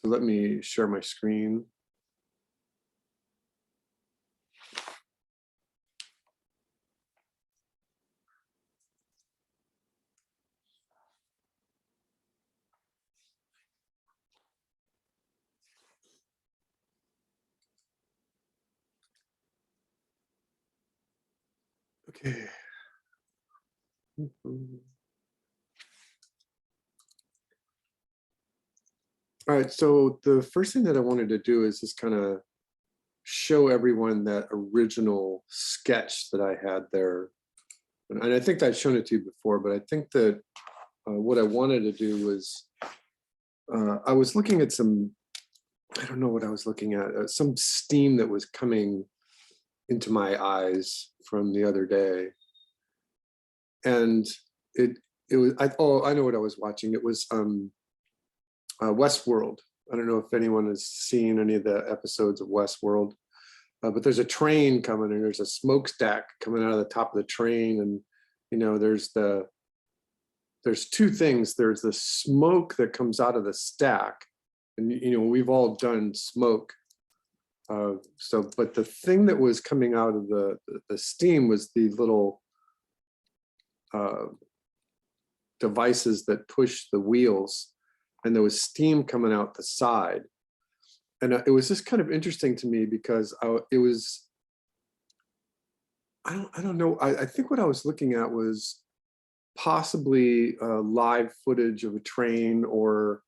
So let me share my screen. Okay. All right, so the first thing that I wanted to do is just kind of show everyone that original sketch that I had there. And I think I've shown it to you before, but I think that what I wanted to do was, I was looking at some, I don't know what I was looking at, some steam that was coming into my eyes from the other day. And it was, oh, I know what I was watching. It was Westworld. I don't know if anyone has seen any of the episodes of Westworld, but there's a train coming and there's a smokestack coming out of the top of the train. And, you know, there's two things. There's the smoke that comes out of the stack. And, you know, we've all done smoke. But the thing that was coming out of the steam was the little devices that push the wheels, and there was steam coming out the side. And it was just kind of interesting to me because it was, I don't know, I think what I was looking at was possibly live footage of a train, or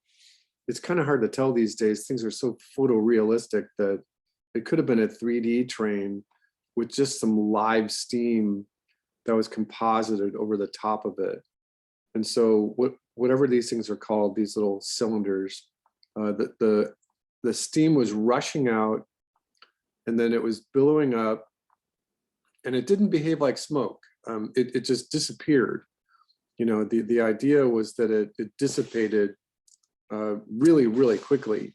it's kind of hard to tell these days. Things are so photorealistic that it could have been a 3D train with just some live steam that was composited over the top of it. And so whatever these things are called, these little cylinders, the steam was rushing out, and then it was billowing up, and it didn't behave like smoke. It just disappeared. You know, the idea was that it dissipated really, really quickly,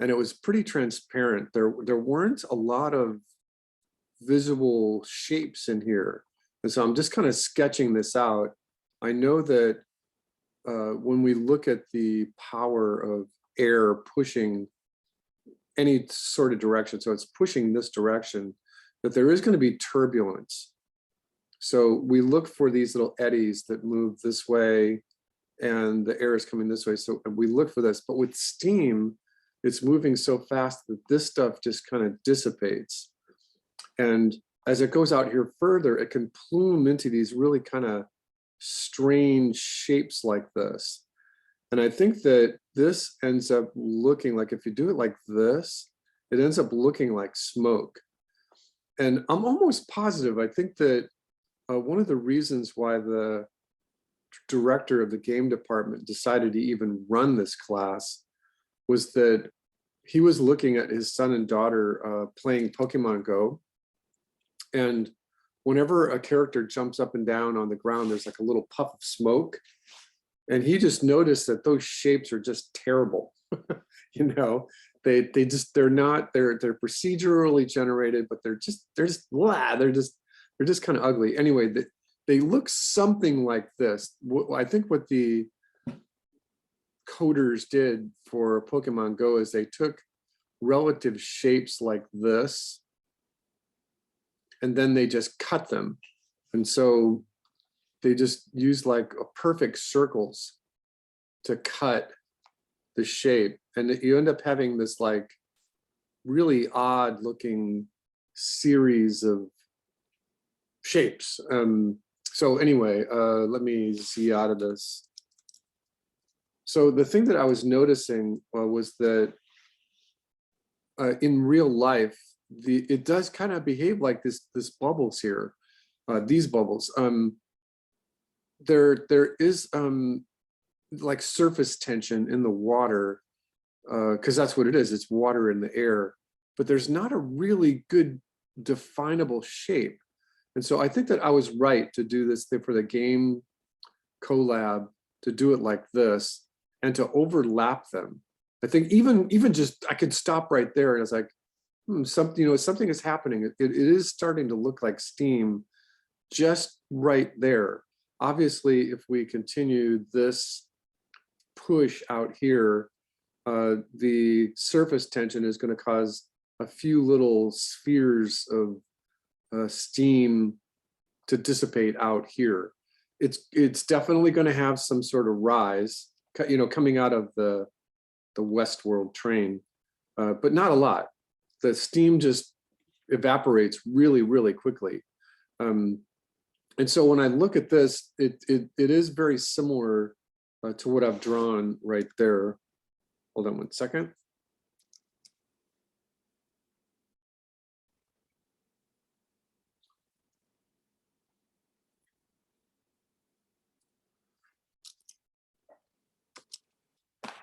and it was pretty transparent. There weren't a lot of visible shapes in here, and so I'm just kind of sketching this out. I know that when we look at the power of air pushing any sort of direction, so it's pushing this direction, that there is going to be turbulence. So we look for these little eddies that move this way, and the air is coming this way. So we look for this, but with steam, it's moving so fast that this stuff just kind of dissipates. And as it goes out here further, it can plume into these really kind of strange shapes like this. And I think that this ends up looking like, if you do it like this, it ends up looking like smoke. And I'm almost positive, I think that one of the reasons why the director of the game department decided to even run this class was that he was looking at his son and daughter playing Pokemon Go. And whenever a character jumps up and down on the ground, there's like a little puff of smoke. And he just noticed that those shapes are just terrible. You know, they're procedurally generated, but they're just kind of ugly. Anyway, they look something like this. I think what the coders did for Pokemon Go is they took relative shapes like this, and then they just cut them. And so they just use like perfect circles to cut the shape. And you end up having this like really odd looking series of shapes. So anyway, let me see out of this. So the thing that I was noticing was that in real life, it does kind of behave like this bubbles here, these bubbles. There is like surface tension in the water, because that's what it is. It's water in the air, but there's not a really good definable shape. And so I think that I was right to do this for the game collab, to do it like this and to overlap them. I think even just I could stop right there, and I was like, something is happening. It is starting to look like steam just right there. Obviously, if we continue this push out here, the surface tension is going to cause a few little spheres of steam to dissipate out here. It's definitely going to have some sort of rise, coming out of the Westworld train, but not a lot. The steam just evaporates really, really quickly. And so when I look at this, it is very similar to what I've drawn right there. Hold on one second.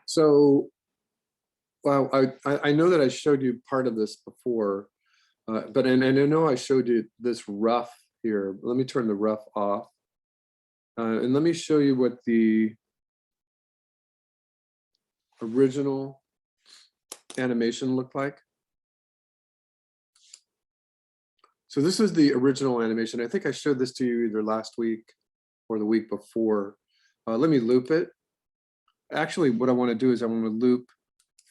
So, well, I know that I showed you part of this before, but and I know I showed you this rough here. Let me turn the rough off. And let me show you what the original animation looked like. So this is the original animation. I think I showed this to you either last week or the week before. Let me loop it. Actually, what I want to do is I want to loop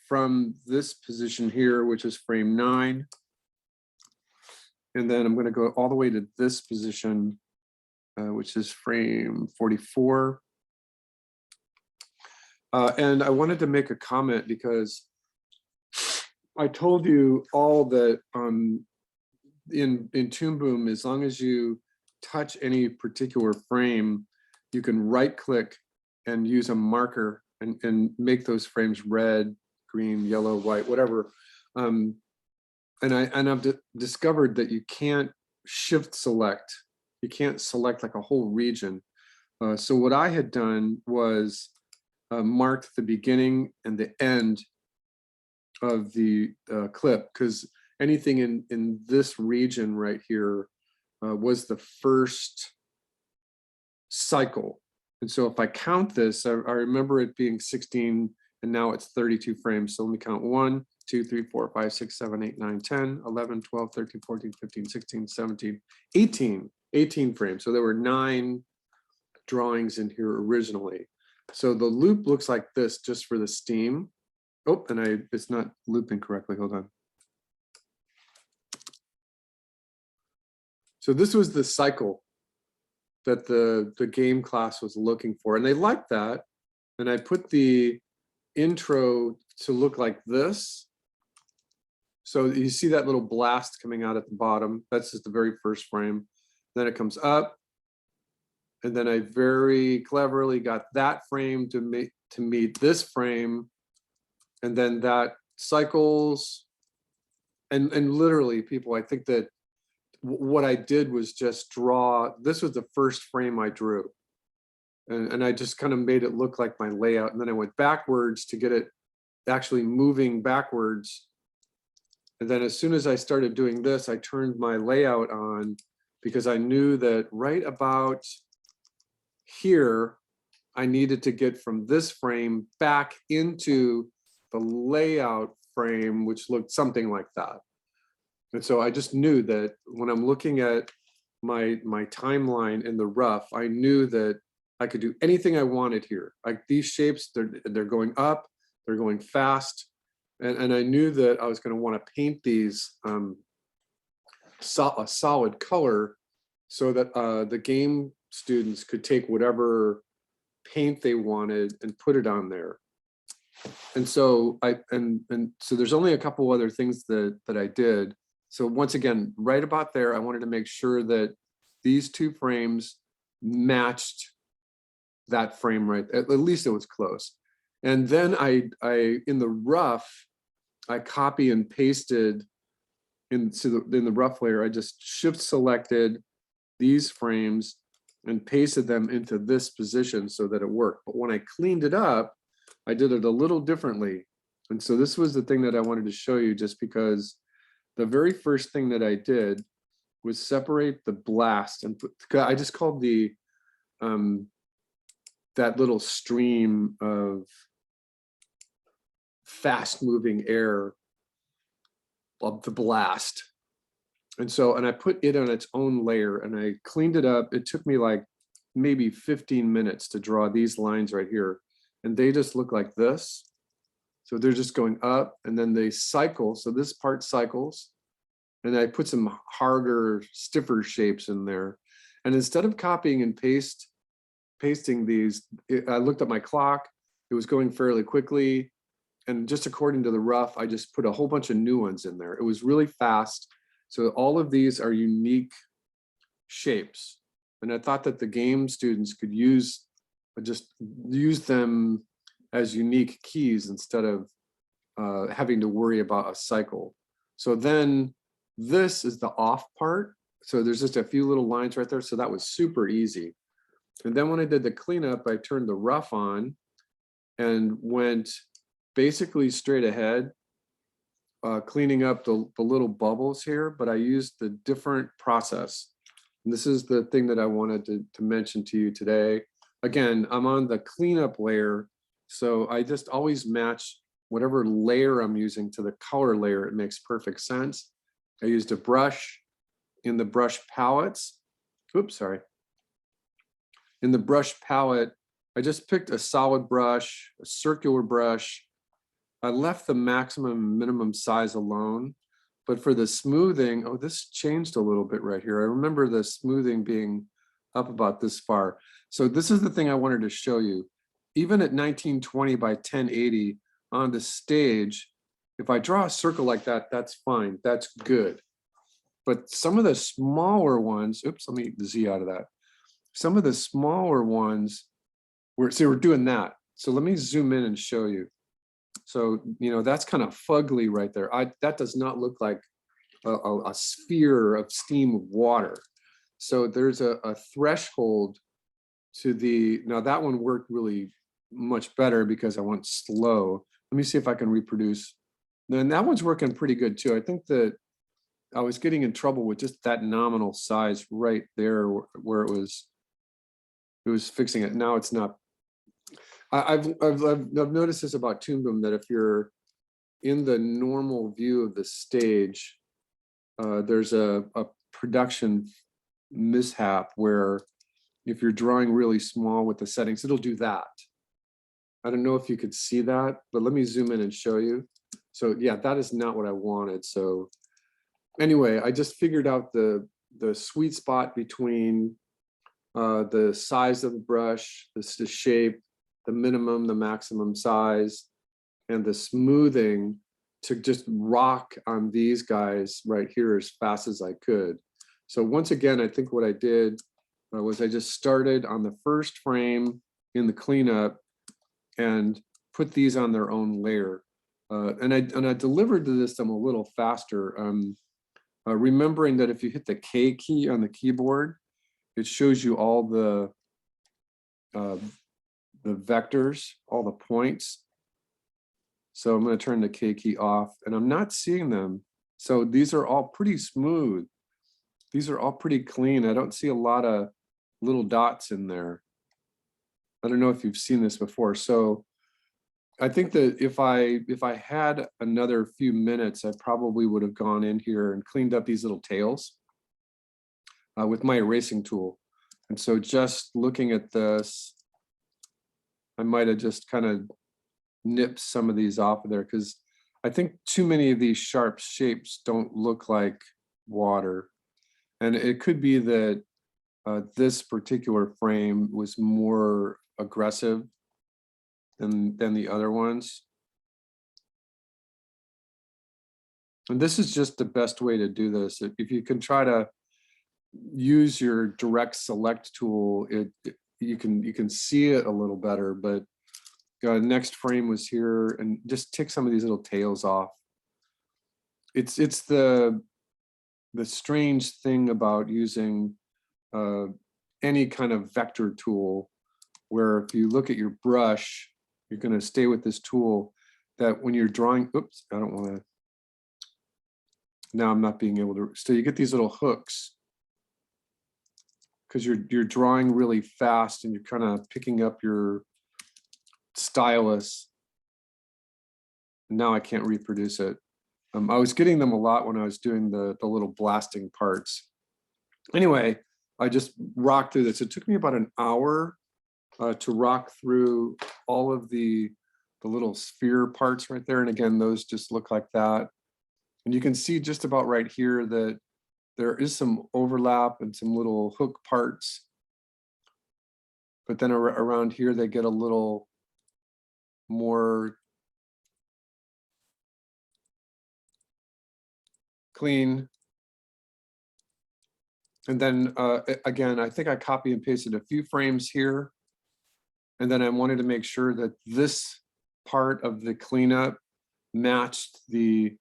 from this position here, which is frame 9. And then I'm going to go all the way to this position, which is frame 44. And I wanted to make a comment because I told you all that in Toon Boom, as long as you touch any particular frame, you can right click and use a marker and make those frames red, green, yellow, white, whatever. And I've discovered that you can't shift select. You can't select like a whole region. So what I had done was marked the beginning and the end of the clip, because anything in this region right here was the first cycle. And so if I count this, I remember it being 16 and now it's 32 frames. So let me count 1, 2, 3, 4, 5, 6, 7, 8, 9, 10, 11, 12, 13, 14, 15, 16, 17, 18 frames. So there were 9 drawings in here originally. So the loop looks like this just for the steam. Oh, and it's not looping correctly. Hold on. So this was the cycle that the game class was looking for, and they liked that. And I put the intro to look like this. So you see that little blast coming out at the bottom. That's just the very first frame. Then it comes up, and then I very cleverly got that frame to meet this frame, and then that cycles. And literally, people, I think that what I did was just draw, this was the first frame I drew. And I just kind of made it look like my layout. And then I went backwards to get it actually moving backwards. And then as soon as I started doing this, I turned my layout on, because I knew that right about here, I needed to get from this frame back into the layout frame, which looked something like that. And so I just knew that when I'm looking at my timeline in the rough, I knew that I could do anything I wanted here. Like these shapes, they're going up, they're going fast. And I knew that I was going to want to paint these a solid color, so that the game students could take whatever paint they wanted and put it on there. And so so there's only a couple other things that I did. So once again, right about there, I wanted to make sure that these 2 frames matched that frame, right? At least it was close. And then I in the rough, I copy and pasted in the rough layer. I just shift selected these frames and pasted them into this position so that it worked. But when I cleaned it up, I did it a little differently. And so this was the thing that I wanted to show you, just because the very first thing that I did was separate the blast and I just called the that little stream of fast moving air of the blast. And I put it on its own layer and I cleaned it up. It took me like maybe 15 minutes to draw these lines right here. And they just look like this. So they're just going up and then they cycle. So this part cycles, and I put some harder, stiffer shapes in there. And instead of copying and pasting these, I looked at my clock, it was going fairly quickly. And just according to the rough, I just put a whole bunch of new ones in there. It was really fast. So all of these are unique shapes. And I thought that the game students could just use them as unique keys instead of having to worry about a cycle. So then this is the off part. So there's just a few little lines right there. So that was super easy. And then when I did the cleanup, I turned the rough on and went basically straight ahead, cleaning up the little bubbles here, but I used the different process. And this is the thing that I wanted to mention to you today. Again, I'm on the cleanup layer, so I just always match whatever layer I'm using to the color layer. It makes perfect sense. I used a brush in the brush palettes. Oops, sorry. In the brush palette, I just picked a solid brush, a circular brush. I left the maximum and minimum size alone, but for the smoothing, oh, this changed a little bit right here. I remember the smoothing being up about this far. So this is the thing I wanted to show you. Even at 1920 by 1080 on the stage, if I draw a circle like that, that's fine, that's good. But some of the smaller ones, oops, let me Z out of that. Some of the smaller ones, we're doing that. So let me zoom in and show you. So, that's kind of fugly right there. That does not look like a sphere of steam of water. So there's a threshold to now that one worked really much better because I went slow. Let me see if I can reproduce. Then that one's working pretty good too. I think that I was getting in trouble with just that nominal size right there where it was fixing it. Now it's not. I've noticed this about Toon Boom, that if you're in the normal view of the stage, there's a production mishap where if you're drawing really small with the settings, it'll do that. I don't know if you could see that, but let me zoom in and show you. So yeah, that is not what I wanted. So anyway, I just figured out the sweet spot between the size of the brush, the shape, the minimum, the maximum size, and the smoothing to just rock on these guys right here as fast as I could. So once again, I think what I did was I just started on the first frame in the cleanup and put these on their own layer. And I delivered to them a little faster, remembering that if you hit the K key on the keyboard, it shows you all the vectors, all the points. So I'm going to turn the K key off, and I'm not seeing them. So these are all pretty smooth. These are all pretty clean. I don't see a lot of little dots in there. I don't know if you've seen this before. So I think that if I had another few minutes, I probably would have gone in here and cleaned up these little tails with my erasing tool. And so just looking at this, I might have just kind of nipped some of these off of there, because I think too many of these sharp shapes don't look like water. And it could be that this particular frame was more aggressive than the other ones. And this is just the best way to do this. If you can try to use your direct select tool, you can see it a little better. But next frame was here, and just tick some of these little tails off. It's the strange thing about using any kind of vector tool, where if you look at your brush, you're going to stay with this tool, that when you're drawing, oops, I don't want to, now I'm not being able to, so you get these little hooks because you're drawing really fast and you're kind of picking up your stylus. Now I can't reproduce it. I was getting them a lot when I was doing the little blasting parts. Anyway, I just rocked through this. It took me about an hour to rock through all of the the little sphere parts right there. And again, those just look like that. And you can see just about right here that there is some overlap and some little hook parts. But then around here, they get a little more clean. And then again, I think I copy and pasted a few frames here. And then I wanted to make sure that this part of the cleanup matched the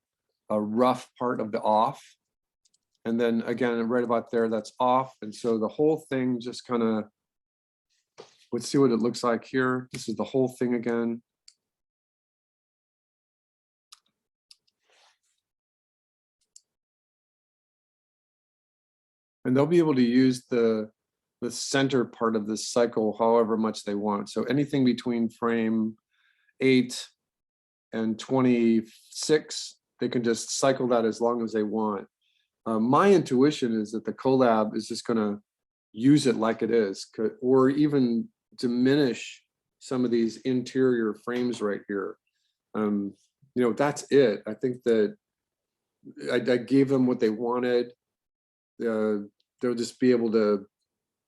rough part of the off. And then again, right about there, that's off. And so the whole thing just kind of, let's see what it looks like here. This is the whole thing again. And they'll be able to use the center part of this cycle however much they want. So anything between frame 8 and 26, they can just cycle that as long as they want. My intuition is that the collab is just going to use it like it is, or even diminish some of these interior frames right here. You know, that's it. I think that I gave them what they wanted. They'll just be able to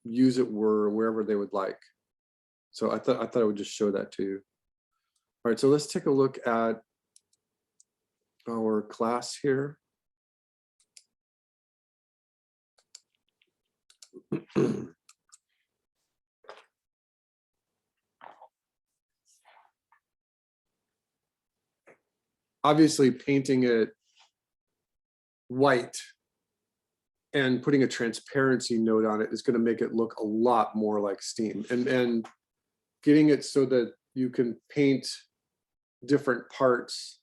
use it wherever they would like. So I thought I would just show that to you. All right, so let's take a look at our class here. Obviously, painting it white and putting a transparency note on it is going to make it look a lot more like steam, and getting it so that you can paint different parts.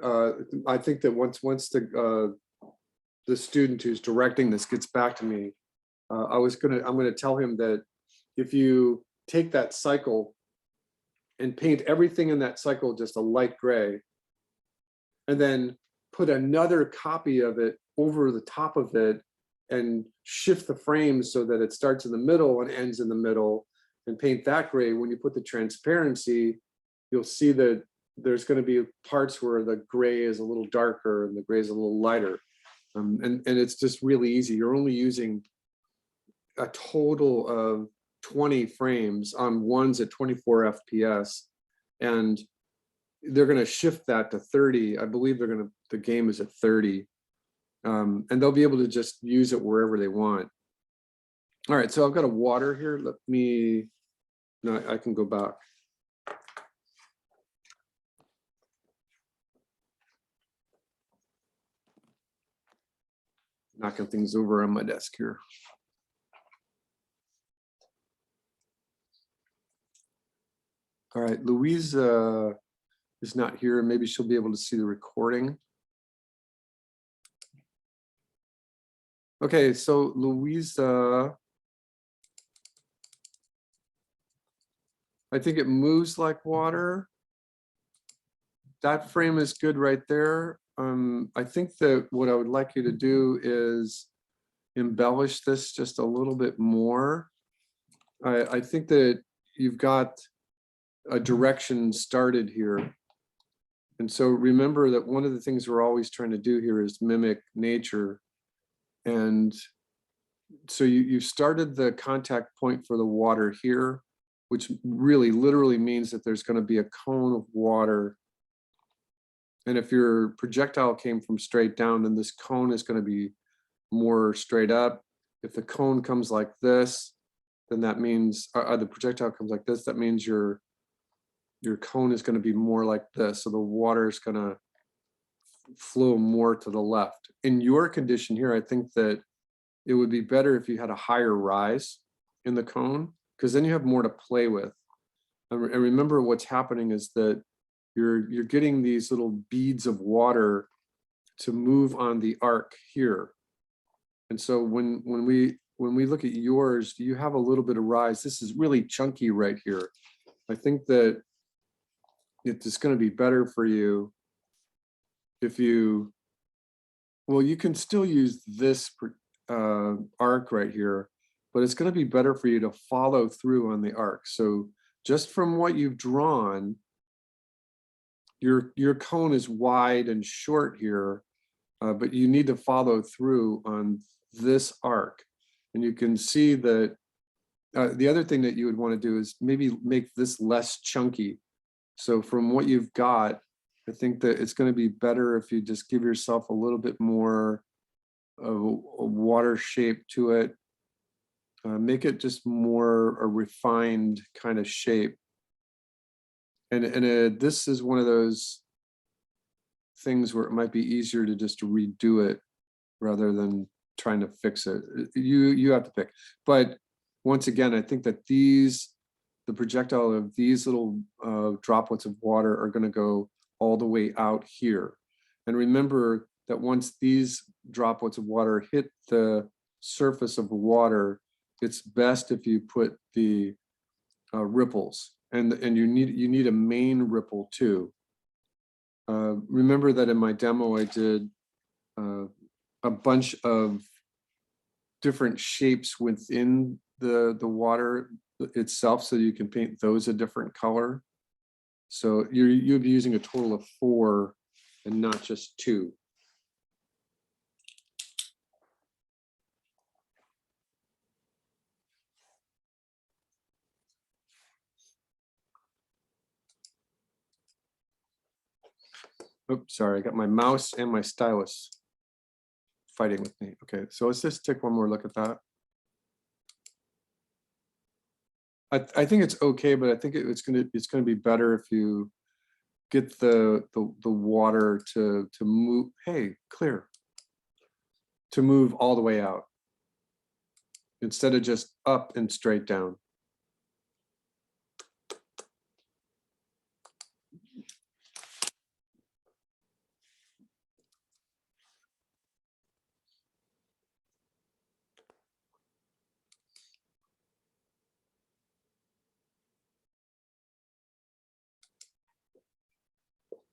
I think that once the student who's directing this gets back to me, I'm gonna tell him that if you take that cycle and paint everything in that cycle just a light gray, and then put another copy of it over the top of it and shift the frames so that it starts in the middle and ends in the middle, and paint that gray, when you put the transparency, you'll see that there's going to be parts where the gray is a little darker and the gray is a little lighter. And it's just really easy. You're only using a total of 20 frames on ones at 24 FPS, and they're going to shift that to 30. I believe the game is at 30. And they'll be able to just use it wherever they want. All right, so I've got a water here. No, I can go back. Knocking things over on my desk here. All right, Louise is not here. Maybe she'll be able to see the recording. Okay, so Louise, I think it moves like water. That frame is good right there. I think that what I would like you to do is embellish this just a little bit more. I think that you've got a direction started here. And so remember that one of the things we're always trying to do here is mimic nature. And so you started the contact point for the water here, which really literally means that there's going to be a cone of water. And if your projectile came from straight down, then this cone is going to be more straight up. If the cone comes like this, then that means the projectile comes like this, that means your cone is going to be more like this. So the water is going to flow more to the left. In your condition here, I think that it would be better if you had a higher rise in the cone, because then you have more to play with. And remember, what's happening is that you're getting these little beads of water to move on the arc here. And so when we look at yours, you have a little bit of rise. This is really chunky right here. I think that it's going to be better for you if you can still use this arc right here, but it's going to be better for you to follow through on the arc. So just from what you've drawn, your cone is wide and short here, but you need to follow through on this arc. And you can see that the other thing that you would want to do is maybe make this less chunky. So from what you've got, I think that it's going to be better if you just give yourself a little bit more of a water shape to it. Make it just more a refined kind of shape. And this is one of those things where it might be easier to just redo it rather than trying to fix it. You have to pick. But once again, I think that the projectile of these little droplets of water are going to go all the way out here. And remember that once these droplets of water hit the surface of the water, it's best if you put the ripples, and you need a main ripple too. Remember that in my demo I did a bunch of different shapes within the water itself, so you can paint those a different color. So you'll be using a total of 4 and not just 2. Oops, sorry, I got my mouse and my stylus fighting with me. Okay, so let's just take one more look at that. I think it's okay, but I think it's gonna be better if you get the water to move. Hey, clear. To move all the way out instead of just up and straight down.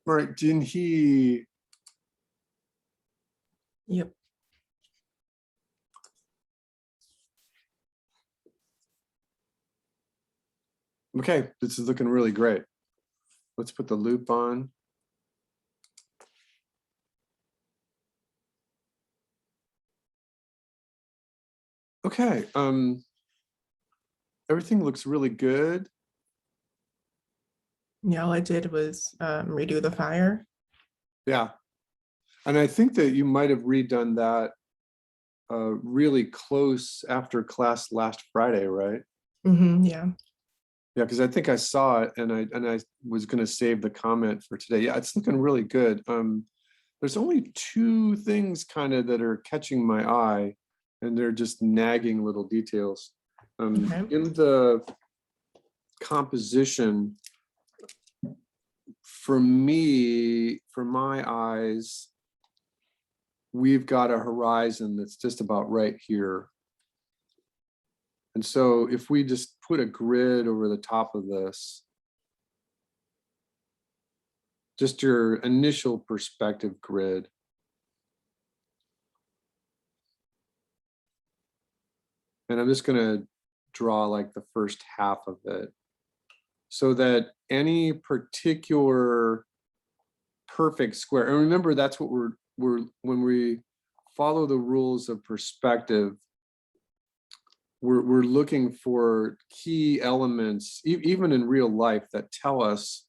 All right, Jinhee. Yep. Okay, this is looking really great. Let's put the loop on. Okay, everything looks really good. Yeah, all I did was redo the fire. Yeah, and I think that you might have redone that really close after class last Friday, right? Yeah. Yeah, because I think I saw it, and I was going to save the comment for today. Yeah, it's looking really good. There's only 2 things kind of that are catching my eye, and they're just nagging little details. Okay. In the composition, for me, for my eyes, we've got a horizon that's just about right here. And so if we just put a grid over the top of this, just your initial perspective grid. And I'm just going to draw like the first half of it, so that any particular perfect square, and remember that's what we're when we follow the rules of perspective, we're looking for key elements, even in real life, that tell us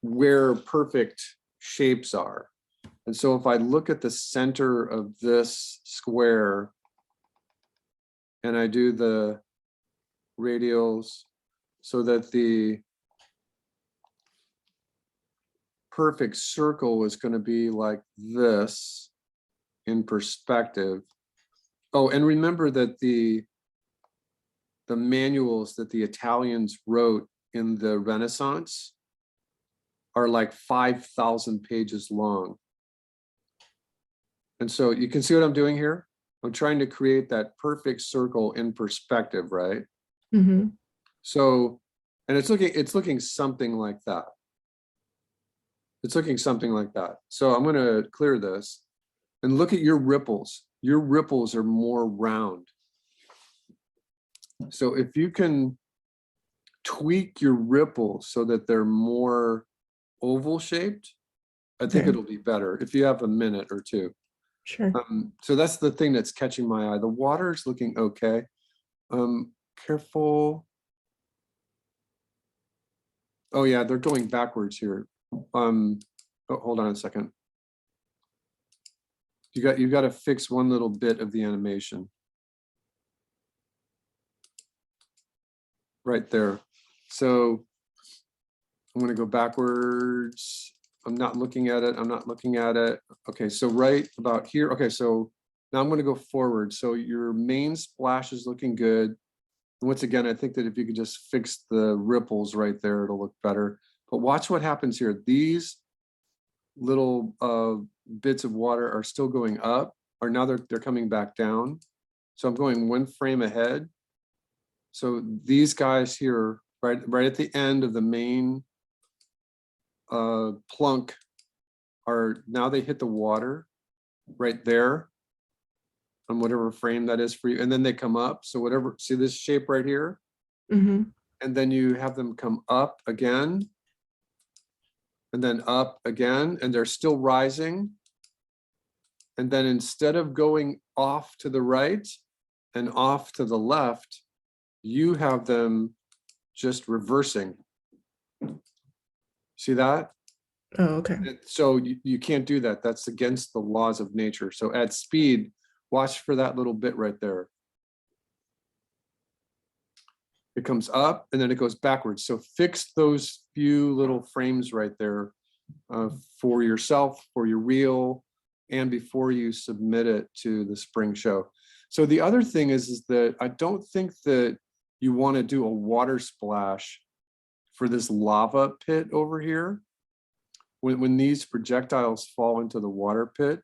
where perfect shapes are. And so if I look at the center of this square and I do the radials so that the perfect circle is going to be like this in perspective. Oh, and remember that the manuals that the Italians wrote in the Renaissance are like 5,000 pages long. And so you can see what I'm doing here. I'm trying to create that perfect circle in perspective, right? So, and it's looking something like that. It's looking something like that. So I'm going to clear this and look at your ripples. Your ripples are more round. So if you can tweak your ripples so that they're more oval shaped, I think Okay. it'll be better if you have a minute or two. Sure. So that's the thing that's catching my eye. The water's looking okay. Careful. Oh yeah, they're going backwards here. Oh, hold on a second. You got to fix one little bit of the animation. Right there. So I'm going to go backwards. I'm not looking at it. I'm not looking at it. Okay, so right about here. Okay, so now I'm going to go forward. So your main splash is looking good. Once again, I think that if you could just fix the ripples right there, it'll look better. But watch what happens here. These little bits of water are still going up, or now they're coming back down. So I'm going one frame ahead. So these guys here, right at the end of the main plunk, are now they hit the water right there on whatever frame that is for you, and then they come up. So whatever, see this shape right here, Mm-hmm. and then you have them come up again, and then up again, and they're still rising. And then instead of going off to the right and off to the left, you have them just reversing. See that? Oh, okay. So you can't do that. That's against the laws of nature. So at speed, watch for that little bit right there. It comes up and then it goes backwards. So fix those few little frames right there for yourself, for your reel, and before you submit it to the spring show. So the other thing is that I don't think that you want to do a water splash for this lava pit over here. When these projectiles fall into the water pit,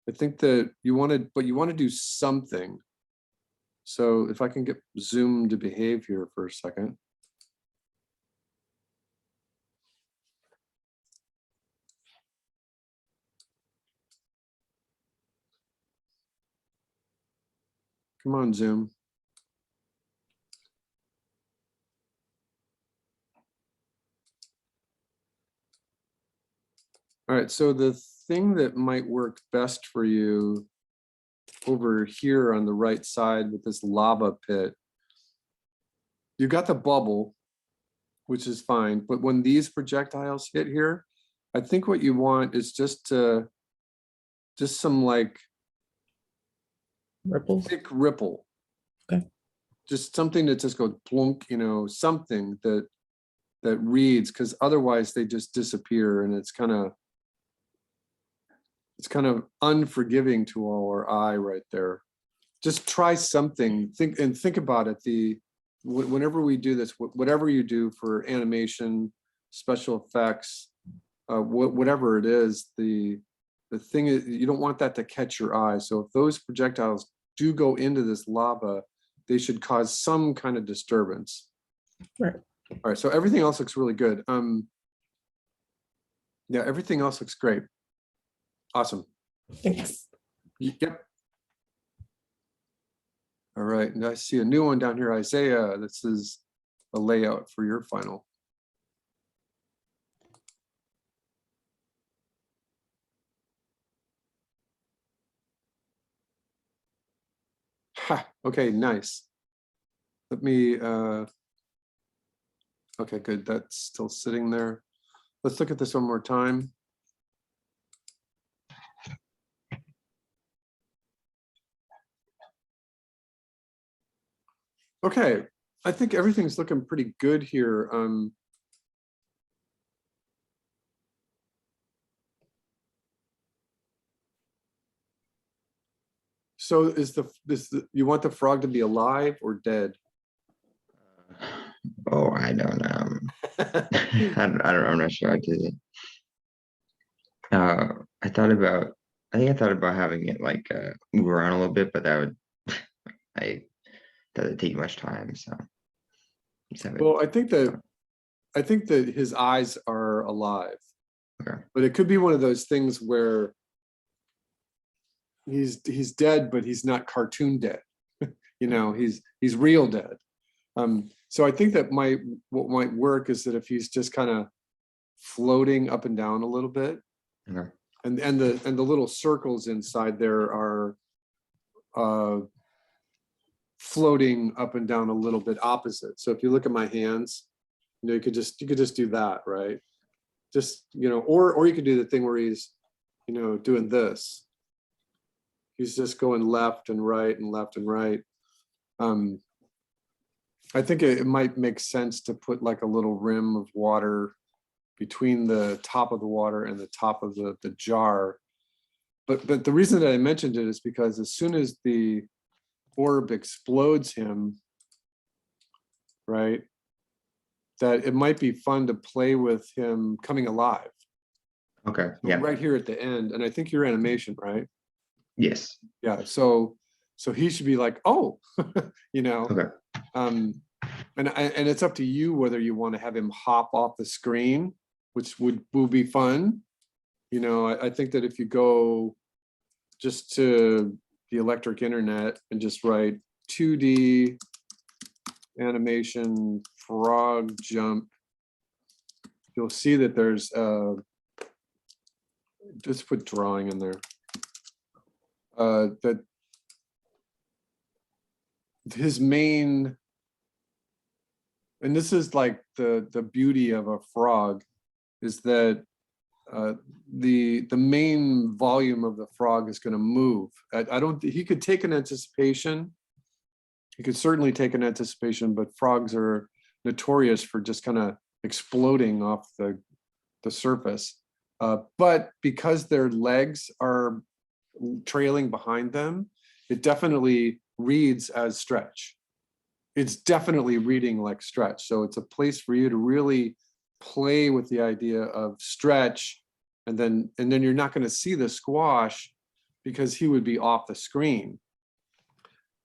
I think that you want to do something. So if I can get Zoom to behave here for a second. Come on, Zoom. All right, so the thing that might work best for you over here on the right side with this lava pit, you got the bubble, which is fine, but when these projectiles hit here, I think what you want is just some like Ripples. thick ripple. Okay. Just something that just goes plunk, something that reads, because otherwise they just disappear, and it's kind of unforgiving to our eye right there. Just try something. Think about it. Whenever we do this, whatever you do for animation, special effects, whatever it is, the thing is, you don't want that to catch your eye. So if those projectiles do go into this lava, they should cause some kind of disturbance. Right. All right, so everything else looks really good. Yeah, everything else looks great. Awesome. Thanks. Yep. All right, and I see a new one down here, Isaiah. This is a layout for your final. Ha, okay, nice. Let me, okay, good, that's still sitting there. Let's look at this one more time. Okay, I think everything's looking pretty good here. So you want the frog to be alive or dead? Oh, I don't know. I'm not sure. I think I thought about having it like move around a little bit, but that doesn't take much time. So just have it. Well, I think that his eyes are alive. Okay. But it could be one of those things where he's dead, but he's not cartoon dead. He's real dead. So I think that what might work is that if he's just kind of floating up and down a little bit. Okay. And the little circles inside there are floating up and down a little bit opposite. So if you look at my hands, you know, you could just do that, right? Just, you know, or you could do the thing where he's, you know, doing this. He's just going left and right and left and right. I think it might make sense to put like a little rim of water between the top of the water and the top of the jar. But the reason that I mentioned it is because as soon as the orb explodes him, right, that it might be fun to play with him coming alive. Okay. Yeah. Right here at the end. And I think your animation, right? Yes. Yeah. So he should be like, oh, you know, Okay. and it's up to you whether you want to have him hop off the screen, which will be fun. You know, I think that if you go just to the electric internet and just write 2D animation frog jump, you'll see that there's just put drawing in there. That his main, and this is like the beauty of a frog, is that the main volume of the frog is going to move. I don't, he could take an anticipation. He could certainly take an anticipation, but frogs are notorious for just kind of exploding off the surface. But because their legs are trailing behind them, it definitely reads as stretch. It's definitely reading like stretch. So it's a place for you to really play with the idea of stretch, and then you're not going to see the squash because he would be off the screen.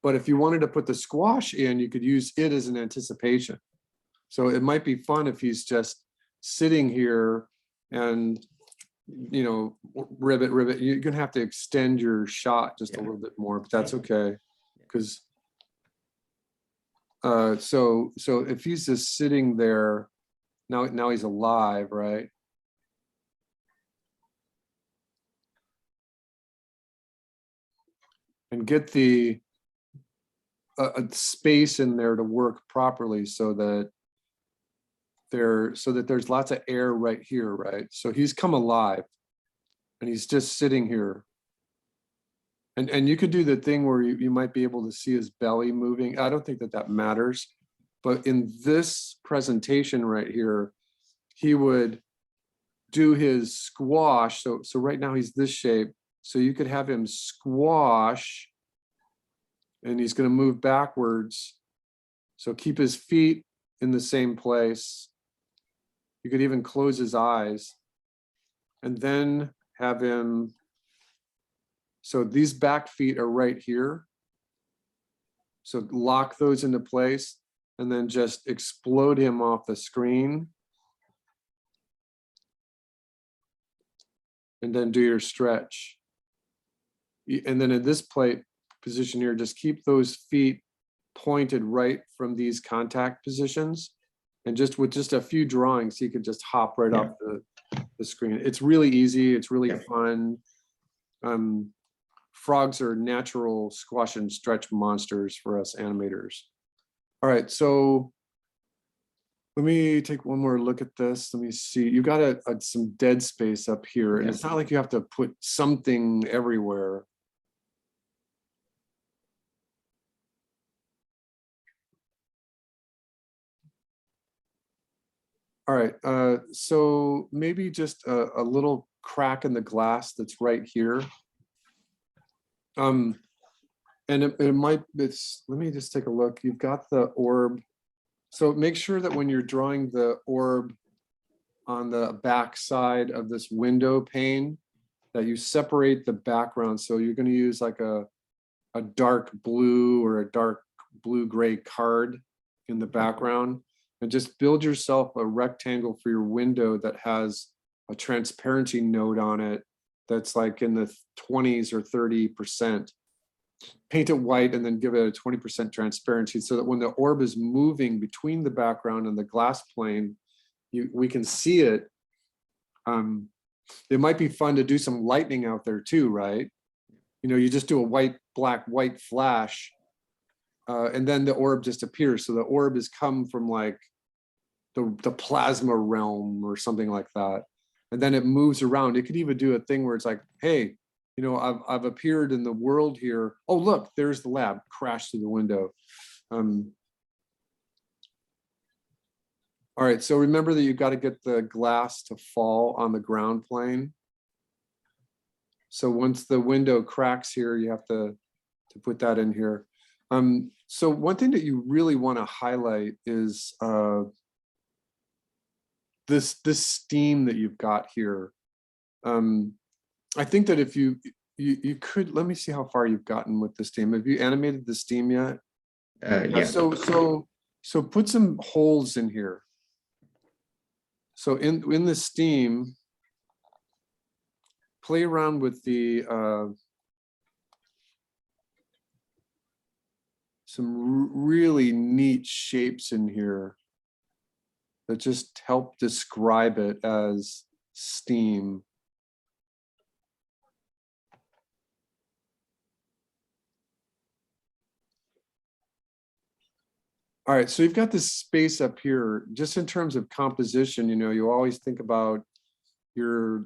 But if you wanted to put the squash in, you could use it as an anticipation. So it might be fun if he's just sitting here and, you know, ribbit. You're gonna have to extend your shot just a little bit more, but that's okay. Because so if he's just sitting there, now he's alive, right? And get the a space in there to work properly so that there's lots of air right here, right? So he's come alive and he's just sitting here. And you could do the thing where you might be able to see his belly moving. I don't think that matters, but in this presentation right here, he would do his squash. So right now he's this shape. So you could have him squash and he's going to move backwards. So keep his feet in the same place. You could even close his eyes and then have him. So these back feet are right here. So lock those into place and then just explode him off the screen. And then do your stretch. And then in this position here, just keep those feet pointed right from these contact positions. And just with just a few drawings, you could just hop right off the screen. It's really easy. It's really fun. Frogs are natural squash and stretch monsters for us animators. All right, so let me take one more look at this. Let me see. You got some dead space up here, and it's not like you have to put something everywhere. All right, so maybe just a little crack in the glass that's right here. And it might, let me just take a look. You've got the orb. So make sure that when you're drawing the orb on the back side of this window pane, that you separate the background. So you're going to use like a dark blue or a dark blue-gray card in the background, and just build yourself a rectangle for your window that has a transparency node on it that's like in the 20s or 30%. Paint it white and then give it a 20% transparency so that when the orb is moving between the background and the glass plane, we can see it, It might be fun to do some lightning out there too, right? You know, you just do a white, black, white flash, and then the orb just appears. So the orb has come from like the plasma realm or something like that. And then it moves around. It could even do a thing where it's like, hey, you know, I've appeared in the world here. Oh, look, there's the lab, crash through the window. All right, so remember that you've got to get the glass to fall on the ground plane. So once the window cracks here, you have to put that in here. So one thing that you really want to highlight is this steam that you've got here. I think that if you could, let me see how far you've gotten with the steam. Have you animated the steam yet? Yeah. So put some holes in here. So in the steam, play around with the some really neat shapes in here that just help describe it as steam. All right, so you've got this space up here, just in terms of composition, you know, you always think about your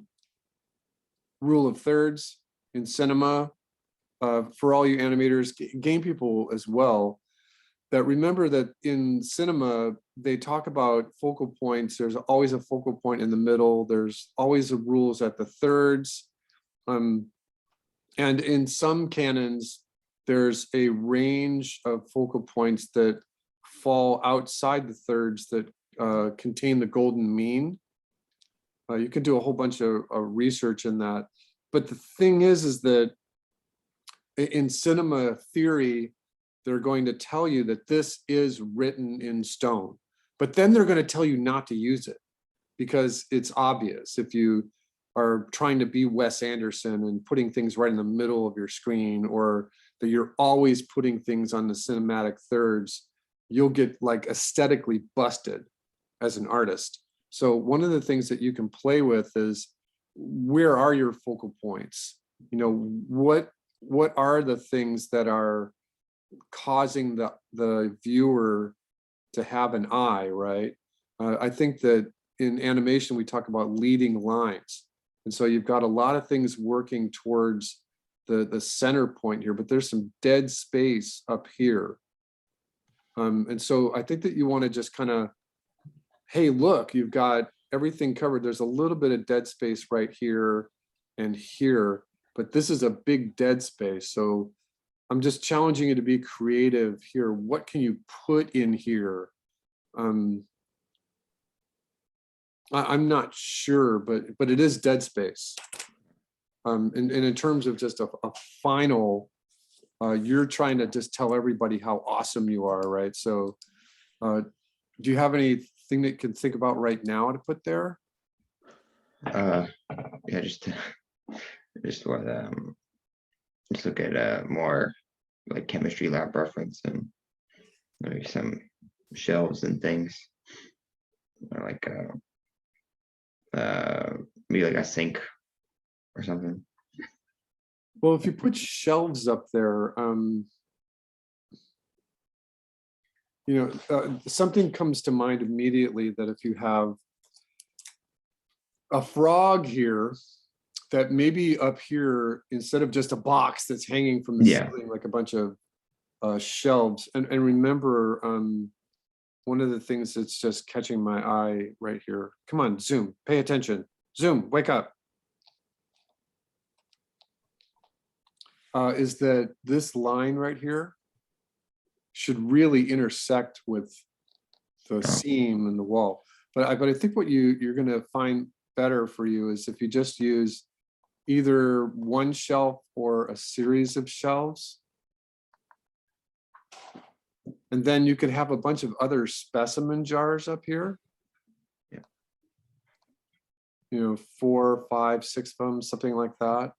rule of thirds in cinema. For all you animators, game people as well, that remember that in cinema, they talk about focal points. There's always a focal point in the middle. There's always the rules at the thirds. And in some canons, there's a range of focal points that fall outside the thirds that contain the golden mean. You can do a whole bunch of research in that. But the thing is that in cinema theory, they're going to tell you that this is written in stone, but then they're going to tell you not to use it because it's obvious. If you are trying to be Wes Anderson and putting things right in the middle of your screen, or that you're always putting things on the cinematic thirds, you'll get like aesthetically busted as an artist. So one of the things that you can play with is, where are your focal points? You know, what are the things that are causing the viewer to have an eye, right? I think that in animation, we talk about leading lines. And so you've got a lot of things working towards the center point here, but there's some dead space up here. And so I think that you want to just kind of, hey, look, you've got everything covered. There's a little bit of dead space right here and here, but this is a big dead space. So I'm just challenging you to be creative here. What can you put in here? I'm not sure, but it is dead space. And in terms of just a final, you're trying to just tell everybody how awesome you are, right? So do you have anything that you can think about right now to put there? Yeah, just what just look at more like chemistry lab reference and maybe some shelves and things, or like maybe like a sink or something. Well, if you put shelves up there, you know, something comes to mind immediately, that if you have a frog here, that maybe up here, instead of just a box that's hanging from the ceiling, like a bunch of shelves. And remember, one of the things that's just catching my eye right here. Come on, zoom, pay attention. Zoom, wake up. Is that this line right here should really intersect with the seam in the wall. But I think what you're going to find better for you is if you just use either one shelf or a series of shelves. And then you could have a bunch of other specimen jars up here. Yeah. You know, 4, 5, 6 of them, something like that.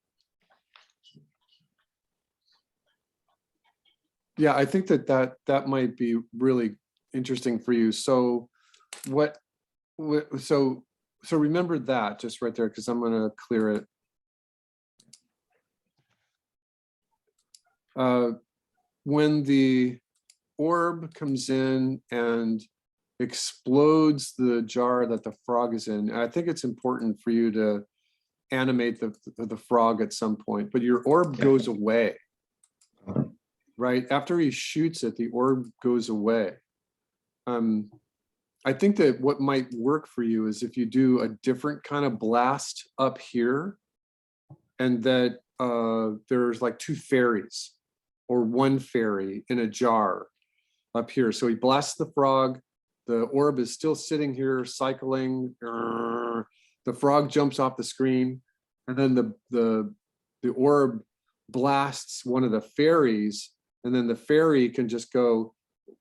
Yeah, I think that might be really interesting for you. So so So remember that just right there, because I'm going to clear it. When the orb comes in and explodes the jar that the frog is in, I think it's important for you to animate the frog at some point, but your orb goes away. Right after he shoots it, the orb goes away. I think that what might work for you is if you do a different kind of blast up here, and that there's like 2 fairies or 1 fairy in a jar up here. So he blasts the frog, the orb is still sitting here cycling, the frog jumps off the screen, and then the orb blasts one of the fairies, and then the fairy can just go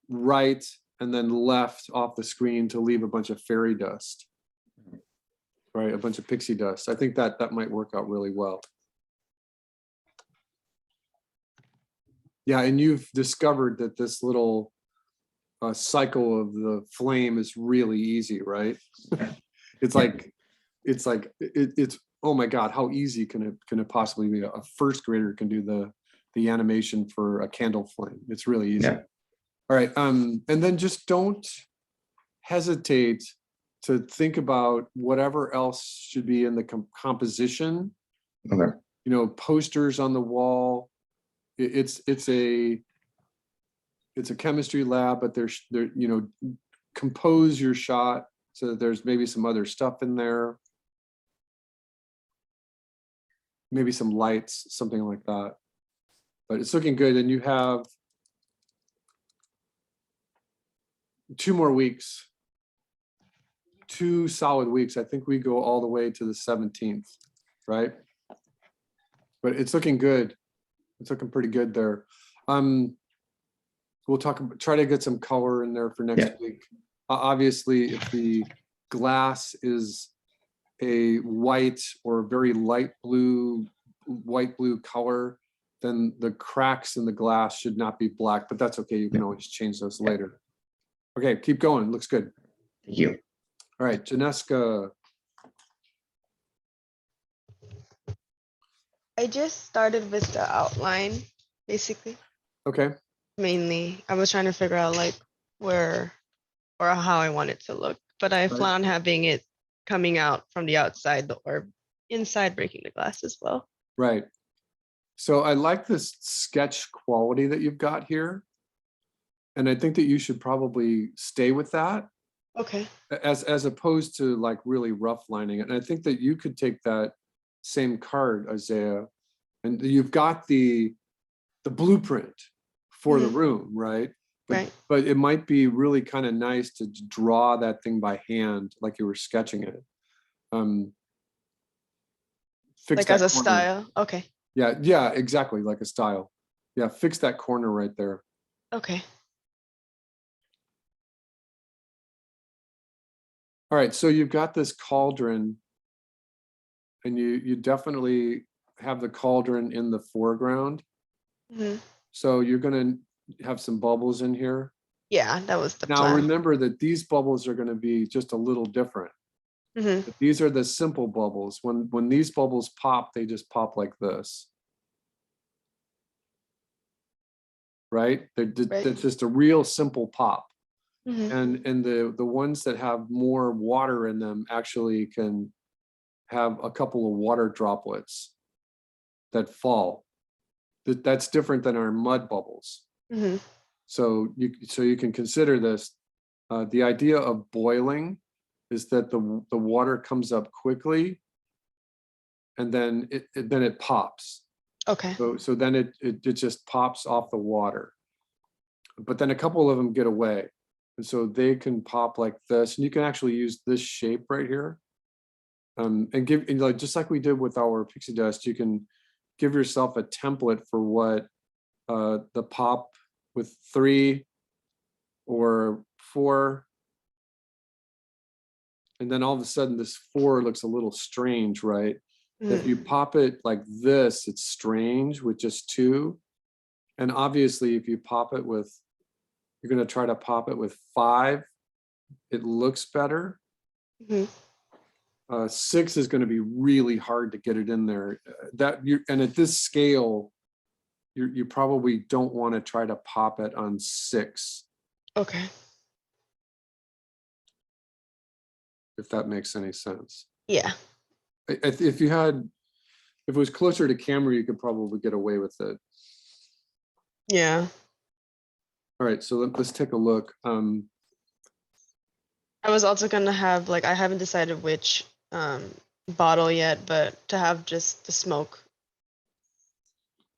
right and then left off the screen to leave a bunch of fairy dust, right? A bunch of pixie dust. I think that might work out really well. Yeah, and you've discovered that this little cycle of the flame is really easy, right? It's like, it's oh my God, how easy can it possibly be? A first grader can do the animation for a candle flame. It's really easy. Yeah. All right, and then just don't hesitate to think about whatever else should be in the composition. Okay. You know, posters on the wall. It's a chemistry lab, but there's you know, compose your shot so that there's maybe some other stuff in there, maybe some lights, something like that. But it's looking good, and you have 2 more weeks, 2 solid weeks. I think we go all the way to the 17th, right? But it's looking good. It's looking pretty good there. We'll try to get some color in there for next week. Obviously, if the glass is a white or very light blue, white blue color, then the cracks in the glass should not be black, but that's okay. You can always change those later. Okay, keep going. Looks good. Thank you. All right, Janeska. I just started with the outline, basically. Okay. Mainly, I was trying to figure out like where or how I want it to look, but I plan on having it coming out from the outside or inside breaking the glass as well. Right. So I like this sketch quality that you've got here. And I think that you should probably stay with that. Okay. As opposed to like really rough lining it. And I think that you could take that same card, Isaiah, and you've got the blueprint for the room, right? But it might be really kind of nice to draw that thing by hand, like you were sketching it. Fix like that as a corner. style. Okay. Yeah, exactly, like a style. Yeah, fix that corner right there. Okay. All right, so you've got this cauldron, and you definitely have the cauldron in the foreground. So you're gonna have some bubbles in here. Yeah, that was the Now plan. remember that these bubbles are gonna be just a little different. These are the simple bubbles. When these bubbles pop, they just pop like this. Right? It's just a real simple pop. And the ones that have more water in them actually can have a couple of water droplets that fall. That's different than our mud bubbles. So you can consider this. The idea of boiling is that the water comes up quickly, and then it pops. Okay. So then it just pops off the water. But then a couple of them get away. And so they can pop like this, and you can actually use this shape right here. And like just like we did with our pixie dust, you can give yourself a template for what the pop with 3 or 4. And then all of a sudden this 4 looks a little strange, right? If you pop it like this, it's strange with just 2. And obviously if you pop it with, you're going to try to pop it with 5, it looks better. 6 is going to be really hard to get it in there. And at this scale, you probably don't want to try to pop it on 6, Okay. if that makes any sense. Yeah. If it was closer to camera, you could probably get away with it. Yeah. All right, so let's take a look. I was also gonna have like I haven't decided which bottle yet, but to have just the smoke.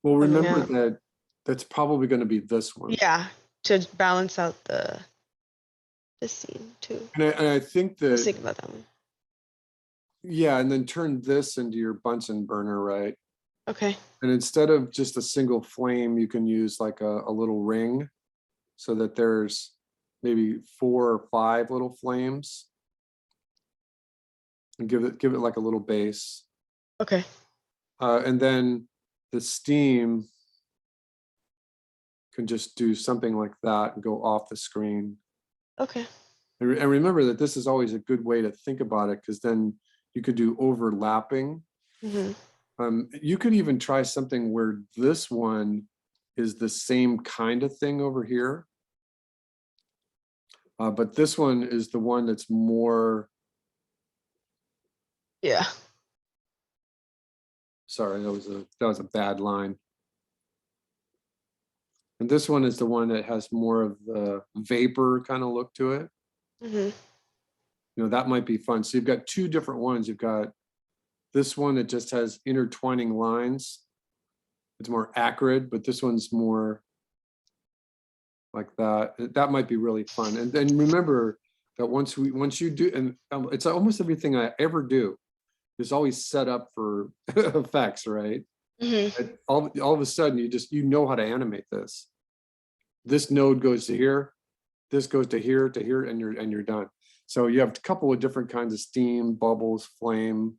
Well, Coming remember out. that that's probably going to be this one. Yeah, to balance out the scene too. And I think I was that, thinking about that one. yeah, and then turn this into your Bunsen burner, right? Okay. And instead of just a single flame, you can use like a little ring, so that there's maybe 4 or 5 little flames, and give it like a little base. Okay. And then the steam can just do something like that and go off the screen. Okay. And remember that this is always a good way to think about it, because then you could do overlapping. Hmm. You could even try something where this one is the same kind of thing over here. But this one is the one that's more, Yeah. sorry, that was a bad line. And this one is the one that has more of the vapor kind of look to it. Hmm. You know, that might be fun. So you've got 2 different ones. You've got this one that just has intertwining lines. It's more acrid, but this one's more like that. That might be really fun. And then remember that once you do, and it's almost everything I ever do is always set up for effects, right? Hmm. And all of a sudden you know how to animate this. This node goes to here, this goes to here, and you're done. So you have a couple of different kinds of steam, bubbles, flame.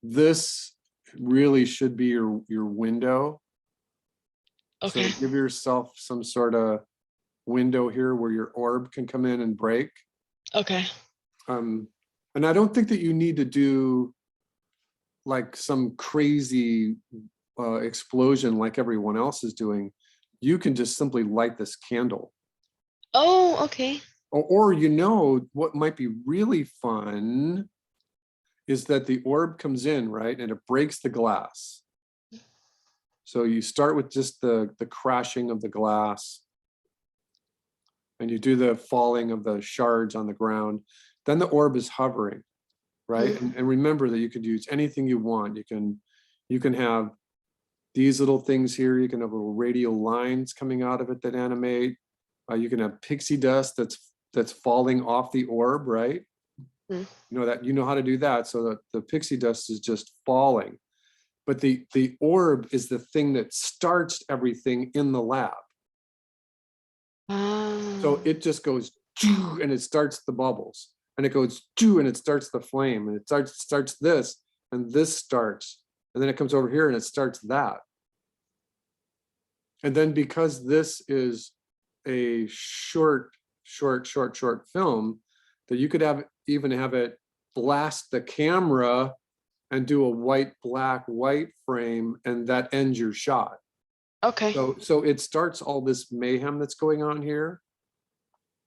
This really should be your window. Okay. So give yourself some sort of window here where your orb can come in and break. Okay. And I don't think that you need to do like some crazy explosion like everyone else is doing. You can just simply light this candle. Oh, okay. Or you know what might be really fun is that the orb comes in, right, and it breaks the glass. So you start with just the crashing of the glass, and you do the falling of the shards on the ground. Then the orb is hovering, right? And remember that you could use anything you want. You can have these little things here. You can have little radial lines coming out of it that animate. You can have pixie dust that's falling off the orb, right? Mm. You know how to do that. So that the pixie dust is just falling, but the orb is the thing that starts everything in the lab. So it just goes and it starts the bubbles, and it goes and it starts the flame, and it starts this, and this starts, and then it comes over here and it starts that. And then because this is a short film, that you could even have it blast the camera and do a white, black, white frame, and that ends your shot. Okay. So it starts all this mayhem that's going on here.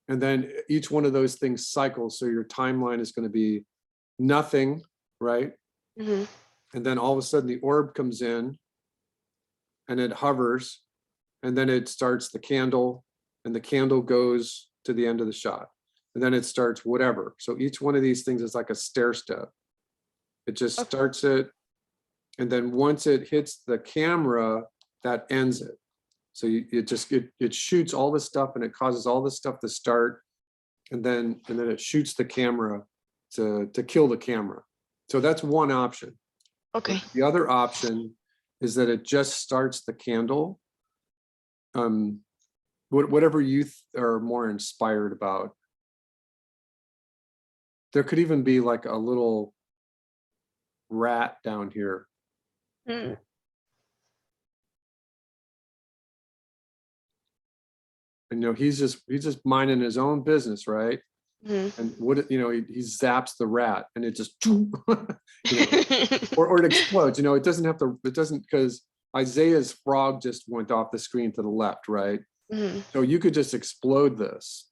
And then each one of those things cycles. So your timeline is going to be nothing, right? Hmm. And then all of a sudden the orb comes in and it hovers, and then it starts the candle, and the candle goes to the end of the shot. And then it starts whatever. So each one of these things is like a stair step. It just Okay. starts it. And then once it hits the camera, that ends it. So it shoots all this stuff, and it causes all this stuff to start. And then it shoots the camera to kill the camera. So that's one option. Okay. The other option is that it just starts the candle. Whatever you are more inspired about. There could even be like a little rat down here. Mm. And he's just minding his own business, right? Mhm. And he zaps the rat and it just, you know, or it explodes. It doesn't, because Isaiah's frog just went off the screen to the left, right? Mhm. So you could just explode this.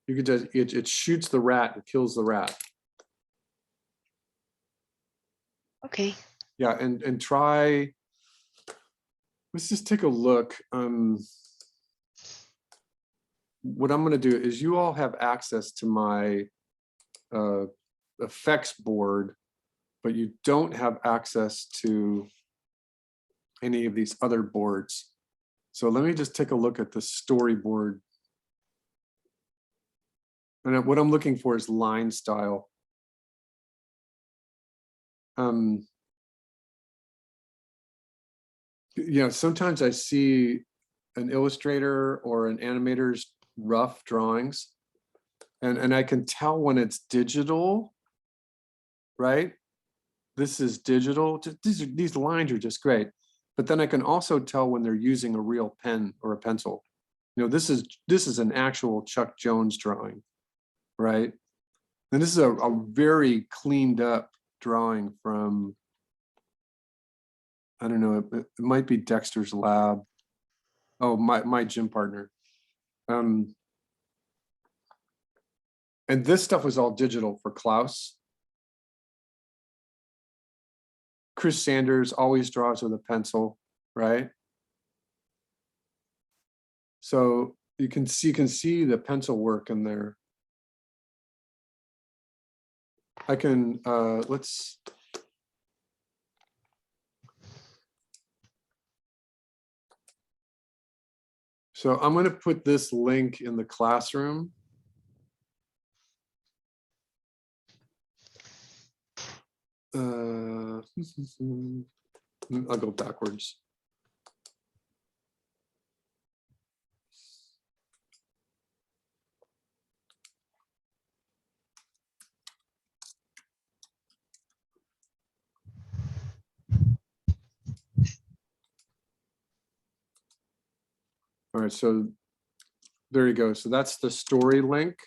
You could just, it shoots the rat and kills the rat. Okay. Yeah, and try, let's just take a look. What I'm gonna do is, you all have access to my effects board, but you don't have access to any of these other boards. So let me just take a look at the storyboard. And what I'm looking for is line style. Sometimes I see an illustrator or an animator's rough drawings, and I can tell when it's digital, right? This is digital. These lines are just great. But then I can also tell when they're using a real pen or a pencil. This is an actual Chuck Jones drawing, right? And this is a very cleaned up drawing from, I don't know, it might be Dexter's Lab. Oh, my gym partner. And this stuff was all digital for Klaus. Chris Sanders always draws with a pencil, right? So you can see the pencil work in there. I can let's. So I'm going to put this link in the classroom. I'll go backwards. All right, so there you go. So that's the story link.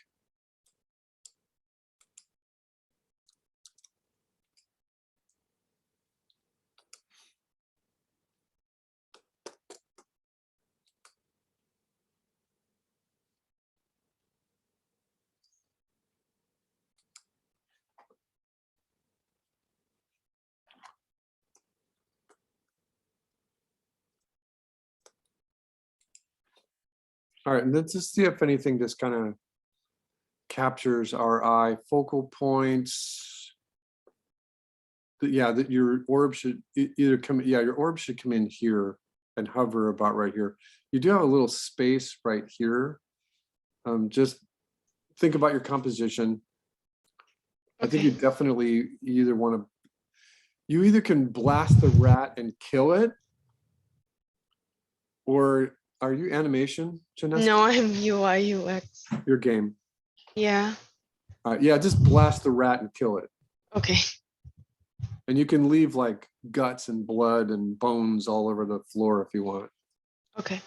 All right, and let's just see if anything just kind of captures our eye. Focal points. Yeah, that your orb should either come. Yeah, your orb should come in here and hover about right here. You do have a little space right here. Just think about your composition. I think you definitely either want to. You either can blast the rat and kill it, or are you animation, Janessa? No, I'm UI UX. Your game. Yeah. Yeah, just blast the rat and kill it. Okay. And you can leave like guts and blood and bones all over the floor if you want. Okay.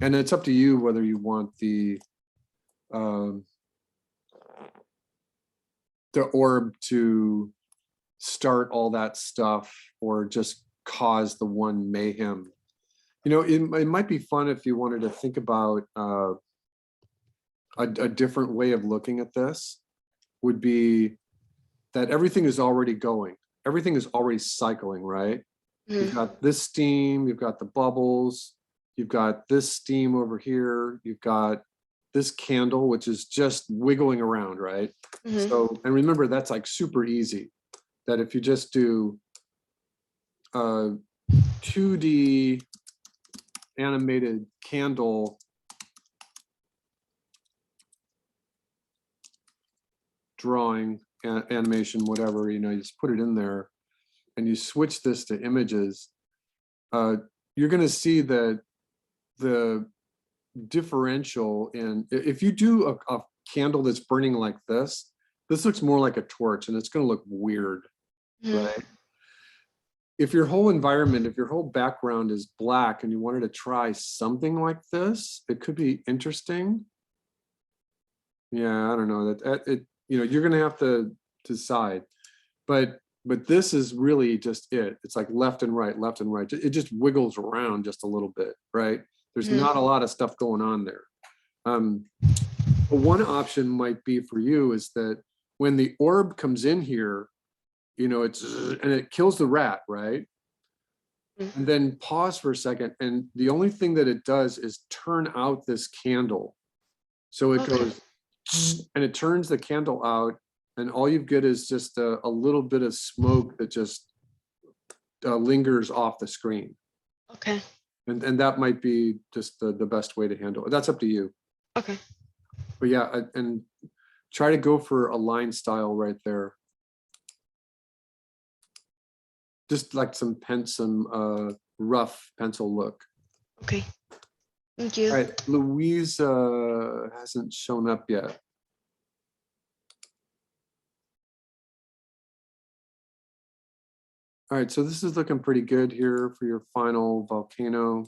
And it's up to you whether you want the orb to start all that stuff or just cause the one mayhem. It might be fun if you wanted to think about a different way of looking at this would be that everything is already going. Everything is already cycling, right? You've got this steam, you've got the bubbles, you've got this steam over here, you've got this candle, which is just wiggling around, right? So, and remember, that's like super easy. That if you just do 2D animated candle drawing, animation, whatever, you just put it in there and you switch this to images, you're going to see that the differential in, if you do a candle that's burning like this looks more like a torch and it's going to look weird, right? If your whole environment, if your whole background is black and you wanted to try something like this, it could be interesting. Yeah, I don't know it, you're gonna have to decide. But this is really just it. It's like left and right, left and right. It just wiggles around just a little bit, right? There's Mhm. not a lot of stuff going on there. But one option might be for you is that when the orb comes in here, it's and it kills the rat, right? Mhm. And then pause for a second, and the only thing that it does is turn out this candle. So it Okay. goes and it turns the candle out, and all you get is just a little bit of smoke that just lingers off the screen. Okay. And that might be just the best way to handle it. That's up to you. Okay. But yeah, and try to go for a line style right there. Just like some rough pencil look. Okay. Thank you. All right, Louise hasn't shown up yet. All right, so this is looking pretty good here for your final volcano.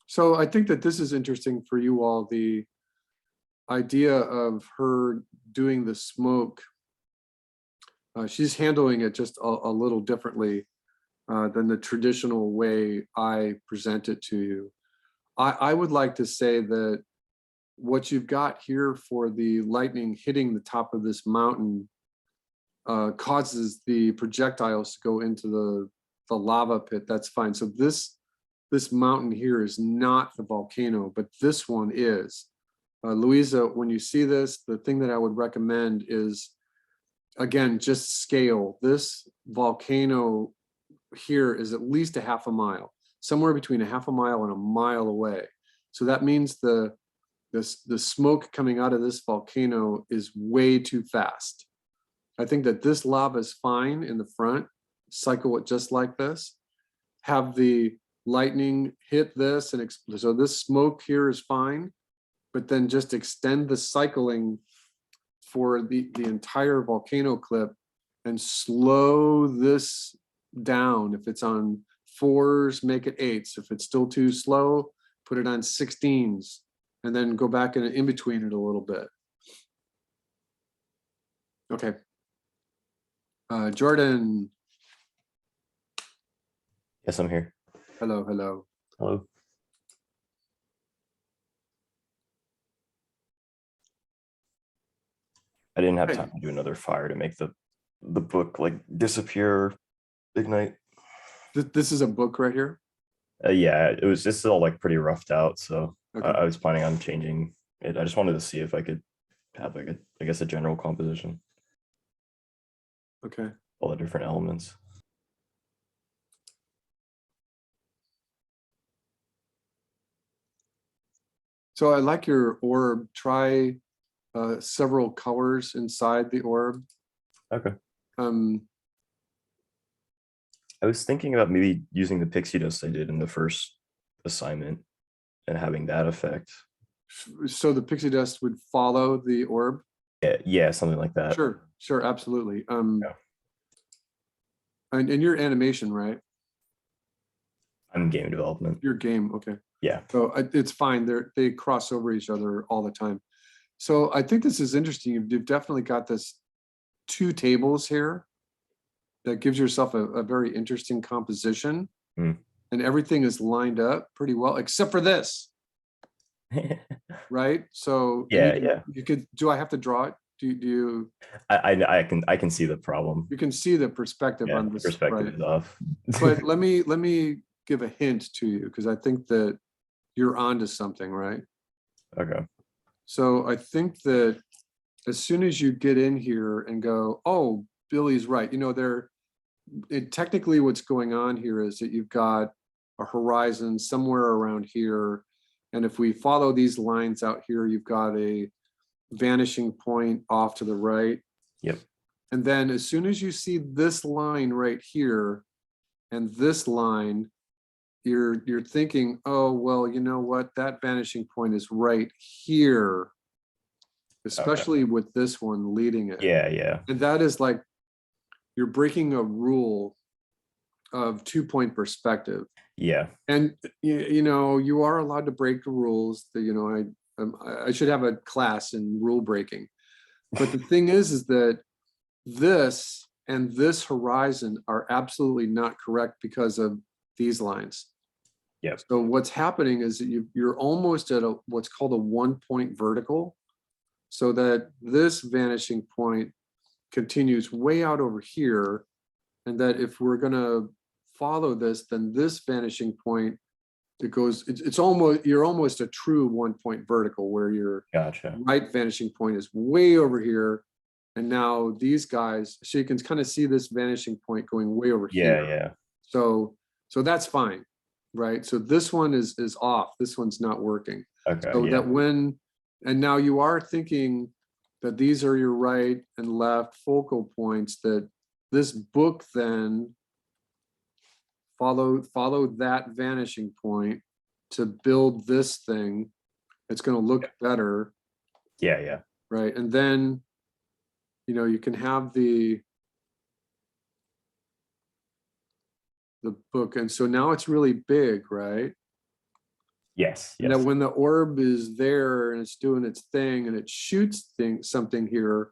So I think that this is interesting for you all, the idea of her doing the smoke. She's handling it just a little differently than the traditional way I present it to you. I would like to say that what you've got here for the lightning hitting the top of this mountain causes the projectiles to go into the lava pit. That's fine. So this mountain here is not the volcano, but this one is. Louisa, when you see this, the thing that I would recommend is, again, just scale. This volcano here is at least a half a mile, somewhere between a half a mile and a mile away. So that means the smoke coming out of this volcano is way too fast. I think that this lava is fine in the front, cycle it just like this, have the lightning hit this, and so this smoke here is fine, but then just extend the cycling for the entire volcano clip and slow this down. If it's on 4s, make it 8s. If it's still too slow, put it on 16s, and then go back in between it a little bit. Okay. Jordan. Yes, I'm here. Hello, hello. Hello. I didn't have Hey. time to do another fire to make the book like disappear, ignite. This is a book right here. Yeah, it was just all like pretty roughed out, so Okay. I was planning on changing it. I just wanted to see if I could have like I guess a general composition, Okay. all the different elements. So I like your orb. Try several colors inside the orb. Okay. Um, I was thinking about maybe using the pixie dust I did in the first assignment and having that effect. so the pixie dust would follow the orb. Yeah, something like that. Sure, absolutely. Yeah. And your animation, right? I'm game development. Your game, okay. Yeah. So it's fine. They cross over each other all the time. So I think this is interesting. You've definitely got this 2 tables here that gives yourself a very interesting composition. Mm. And everything is lined up pretty well, except for this, right? So Yeah. you could, do I have to draw it? Do you? I can see the problem. You can see the perspective on The this, perspective right? is off. But let me give a hint to you, because I think that you're onto something, right? Okay. So I think that as soon as you get in here and go, oh, Billy's right, technically what's going on here is that you've got a horizon somewhere around here. And if we follow these lines out here, you've got a vanishing point off to the right. Yep. And then as soon as you see this line right here and this line, you're thinking, oh, well, you know what? That vanishing point is right here, especially with this one leading it. Yeah. And that is like, you're breaking a rule of 2-point perspective. Yeah. And you know, you are allowed to break the rules. That you know, I should have a class in rule breaking. But the thing is that this and this horizon are absolutely not correct because of these lines. Yep. So what's happening is that you're almost at what's called a 1-point vertical, so that this vanishing point continues way out over here, and that if we're going to follow this, then this vanishing point, it goes, it's almost, you're almost a true 1-point vertical, where your Gotcha. right vanishing point is way over here, and now these guys, so you can kind of see this vanishing point going way over Yeah, here. yeah. So that's fine, right? So this one is off. This one's not working. Okay. So Yeah. that when, and now you are thinking that these are your right and left focal points, that this book then follow that vanishing point to build this thing. It's going to look better, Yeah, yeah. right? And then, you know, you can have the book, and so now it's really big, right? Yes. And that Yes. when the orb is there and it's doing its thing and it shoots something here,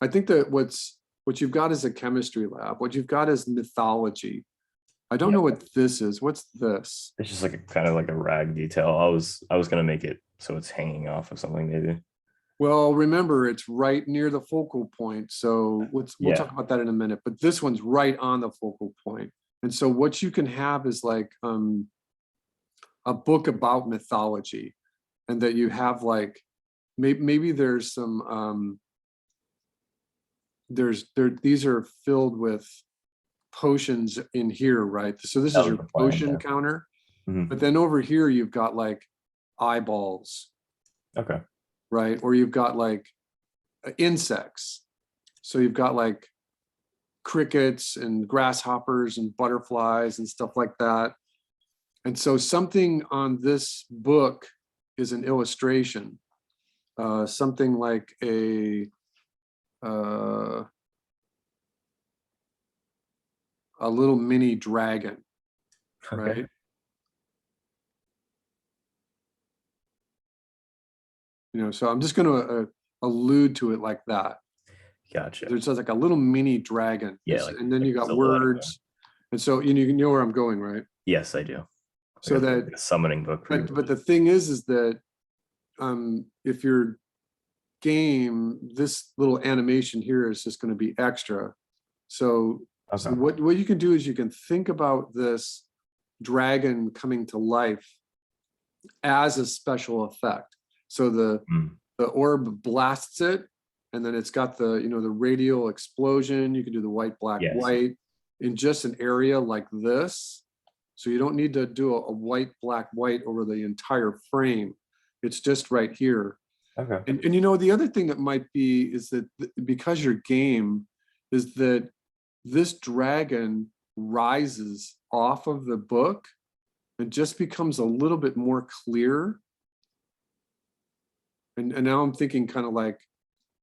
I think that what you've got is a chemistry lab. What you've got is mythology. I don't Yeah. know what this is. What's this? It's just like a kind of like a rag detail. I was gonna make it so it's hanging off of something maybe. Well, remember, it's right near the focal point. So we'll Yeah. talk about that in a minute, but this one's right on the focal point. And so what you can have is like a book about mythology, and that you have like, maybe there's some, these are filled with potions in here, right? So this That is was your the plan, potion yeah. counter. Mhm. But then over here, you've got like eyeballs, Okay. right? Or you've got like insects. So you've got like crickets and grasshoppers and butterflies and stuff like that. And so something on this book is an illustration, something like a little mini dragon, Okay. right? You know, so I'm just going to allude to it like that. Gotcha. There's just like a little mini dragon. Yeah, like- and then like you got silhouette of words. And so you know where I'm going, right? Yes, I do. So Like that, a summoning book. for but the thing is that if your game, this little animation here is just going to be extra. So Okay. what you can do is you can think about this dragon coming to life as a special effect. So the Mm. orb blasts it, and then it's got the, you know, the radial explosion. You can do the white, black, Yes. white in just an area like this. So you don't need to do a white, black, white over the entire frame. It's just right here. Okay. And you know, the other thing that might be is that because your game is that this dragon rises off of the book and just becomes a little bit more clear. And now I'm thinking kind of like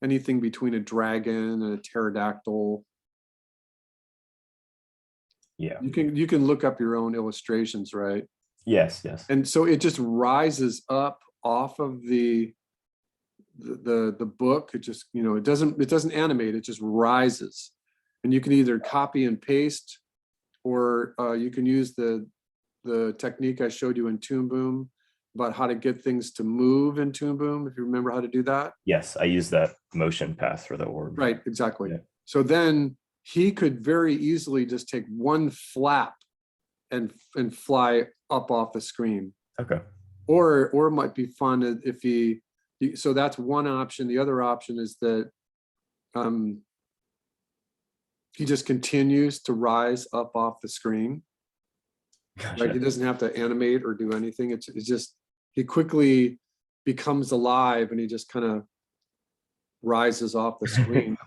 anything between a dragon and a pterodactyl. Yeah. You can look up your own illustrations, right? Yes. Yes. And so it just rises up off of the book. It just, you know, it doesn't animate, it just rises. And you can either copy and paste, or you can use the technique I showed you in Toon Boom about how to get things to move in Toon Boom, if you remember how to do that. Yes, I use that motion path for the orb. Right, exactly. Yeah. So then he could very easily just take one flap and fly up off the screen. Okay. Or it might be fun if so that's one option. The other option is that he just continues to rise up off the screen. Gotcha. Right, he doesn't have to animate or do anything. It's just, he quickly becomes alive and he just kind of rises off the screen.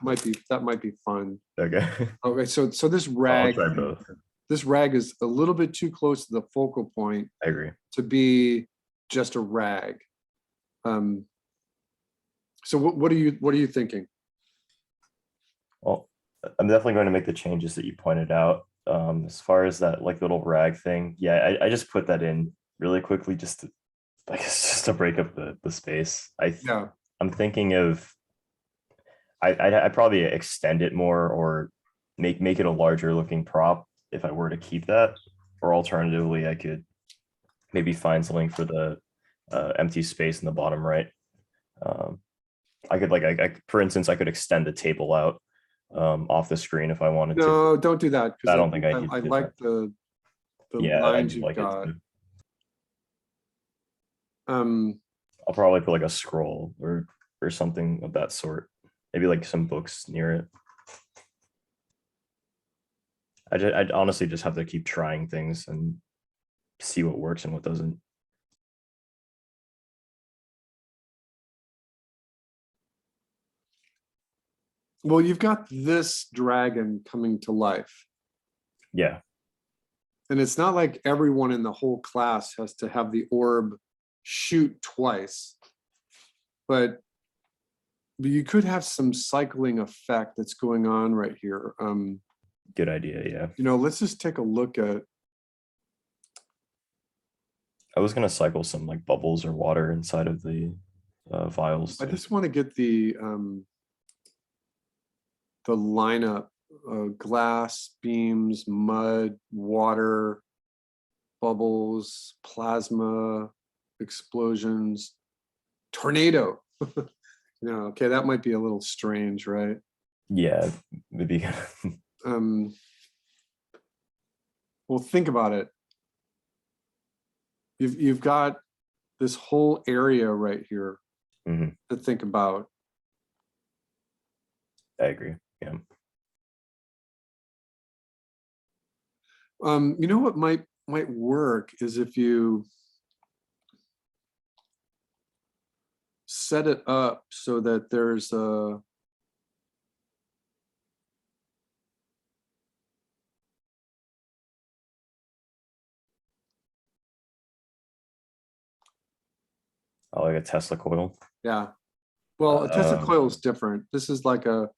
that might be fun. Okay. Okay, so this I'll rag, try both. this rag is a little bit too close to the focal point I agree. to be just a rag. So what are you thinking? Well, I'm definitely going to make the changes that you pointed out. As far as that like little rag thing, yeah, I just put that in really quickly just to, I guess, just to break up the space. Yeah. I'm thinking of I'd probably extend it more or make it a larger looking prop if I were to keep that. Or alternatively, I could maybe find something for the empty space in the bottom right. I could like for instance, I could extend the table out off the screen if I wanted to. No, don't do that, I because don't think I I did like that. the Yeah, I lines do you've like it got. too. Um, I'll probably put like a scroll or something of that sort. Maybe like some books near it. I'd honestly just have to keep trying things and see what works and what doesn't. well, you've got this dragon coming to life. Yeah, And it's not like everyone in the whole class has to have the orb shoot twice. But you could have some cycling effect that's going on right here. good idea. Yeah, You know, let's just take a look at, I was gonna cycle some like bubbles or water inside of the vials. I too. just want to get the lineup, glass, beams, mud, water, bubbles, plasma, explosions, tornado. Okay, that might be a little strange, right? Yeah, maybe. Um, well, think about it. You've got this whole area right here Mhm, to think about. I agree. Yeah. You know what might work is if you set it up so that there's a Oh, like a Tesla coil. yeah. Well, a Tesla Um, coil is different. This is like a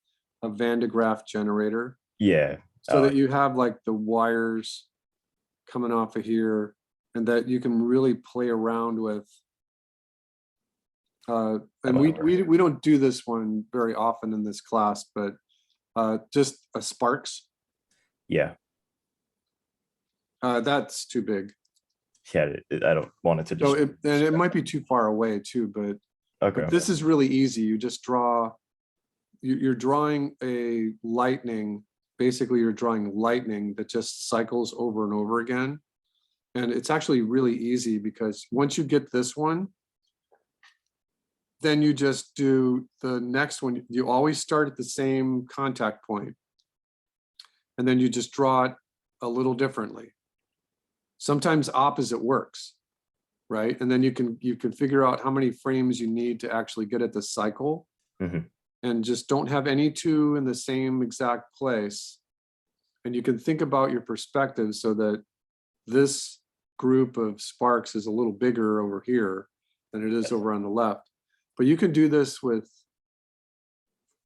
Van de Graaff generator, Yeah. so that you have like the wires coming off of here, and that you can really play around with. And we don't do this one very often in this class, but just a sparks. Yeah. That's too big. Yeah. I don't want it to So just. and it might be too far away too, but Okay. this is really easy. You just draw. You're drawing a lightning. Basically, you're drawing lightning that just cycles over and over again. And it's actually really easy because once you get this one, then you just do the next one. You always start at the same contact point, and then you just draw it a little differently. Sometimes opposite works, right? And then you can figure out how many frames you need to actually get at the cycle. Mhm. And just don't have any two in the same exact place. And you can think about your perspective so that this group of sparks is a little bigger over here than it is over on the left. But you can do this with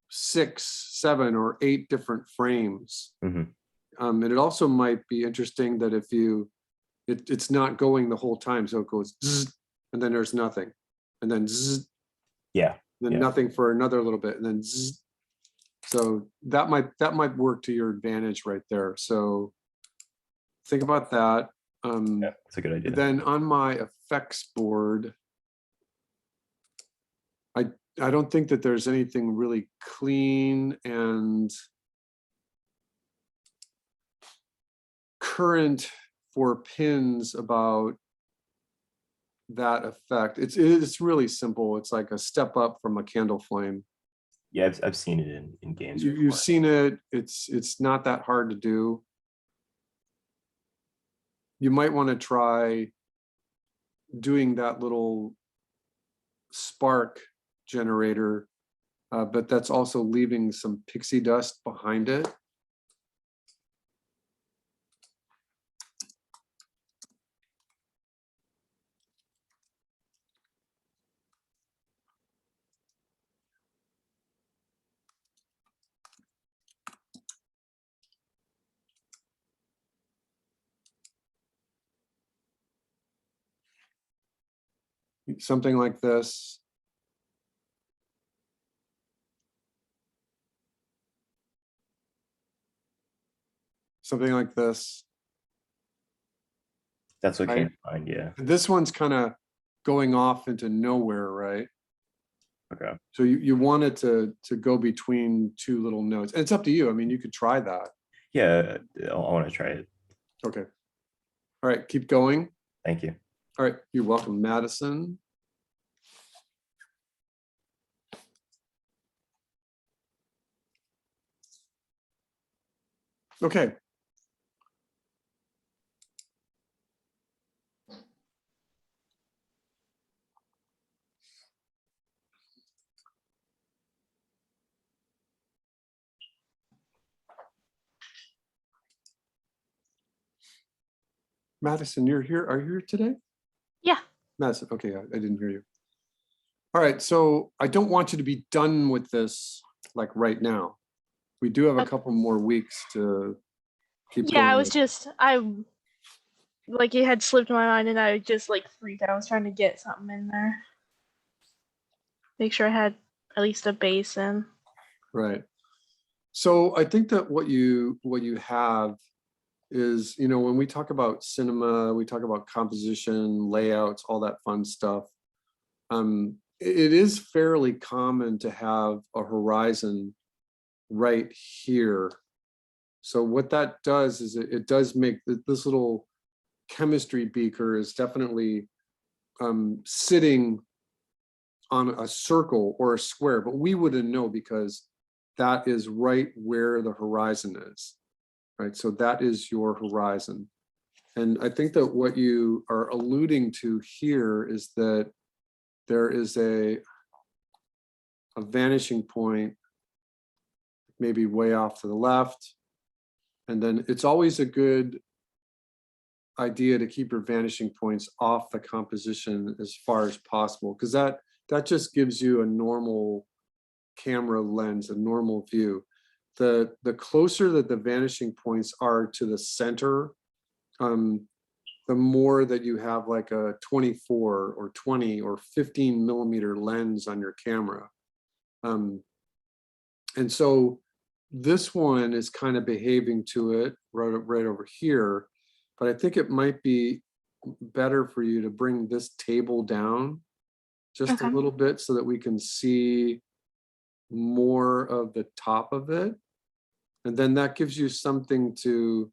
6, 7, or 8 different frames. Mhm. And it also might be interesting that if it's not going the whole time, so it goes zzz, and then there's nothing, and then zzz, Yeah. then Yeah. nothing for another little bit, and then zzz. So that might work to your advantage right there. So think about that. Yeah. That's a good idea. Then on my effects board, I don't think that there's anything really clean and current for pins about that effect. It's really simple. It's like a step up from a candle flame. Yeah, I've seen it in games. You've before. seen it. It's not that hard to do. You might want to try doing that little spark generator, but that's also leaving some pixie dust behind it. something like this. Something like this. That's what Right. came to mind. Yeah. And this one's kind of going off into nowhere, right? Okay. So you want it to go between two little notes. And it's up to you. I mean, you could try that. Yeah, I want to try it. Okay. All right, keep going. Thank you. All right, you're welcome, Madison. Okay. Madison, you're here. Are you here today? Yeah. Madison, okay, I didn't hear you. All right, so I don't want you to be done with this like right now. We do have a Okay. couple more weeks to keep Yeah, going. I was just like it had slipped my mind and I just like freaked out. I was trying to get something in there. Make sure I had at least a base in. Right. So I think that what you have is, you know, when we talk about cinema, we talk about composition, layouts, all that fun stuff. It is fairly common to have a horizon right here. So what that does is it does make this little chemistry beaker is definitely sitting on a circle or a square, but we wouldn't know because that is right where the horizon is, right? So that is your horizon. And I think that what you are alluding to here is that there is a vanishing point, maybe way off to the left. And then it's always a good idea to keep your vanishing points off the composition as far as possible, because that just gives you a normal camera lens, a normal view. The closer that the vanishing points are to the center, the more that you have like a 24 or 20 or 15 millimeter lens on your camera. And so this one is kind of behaving to it right over here, but I think it might be better for you to bring this table down just Okay. a little bit so that we can see more of the top of it. And then that gives you something to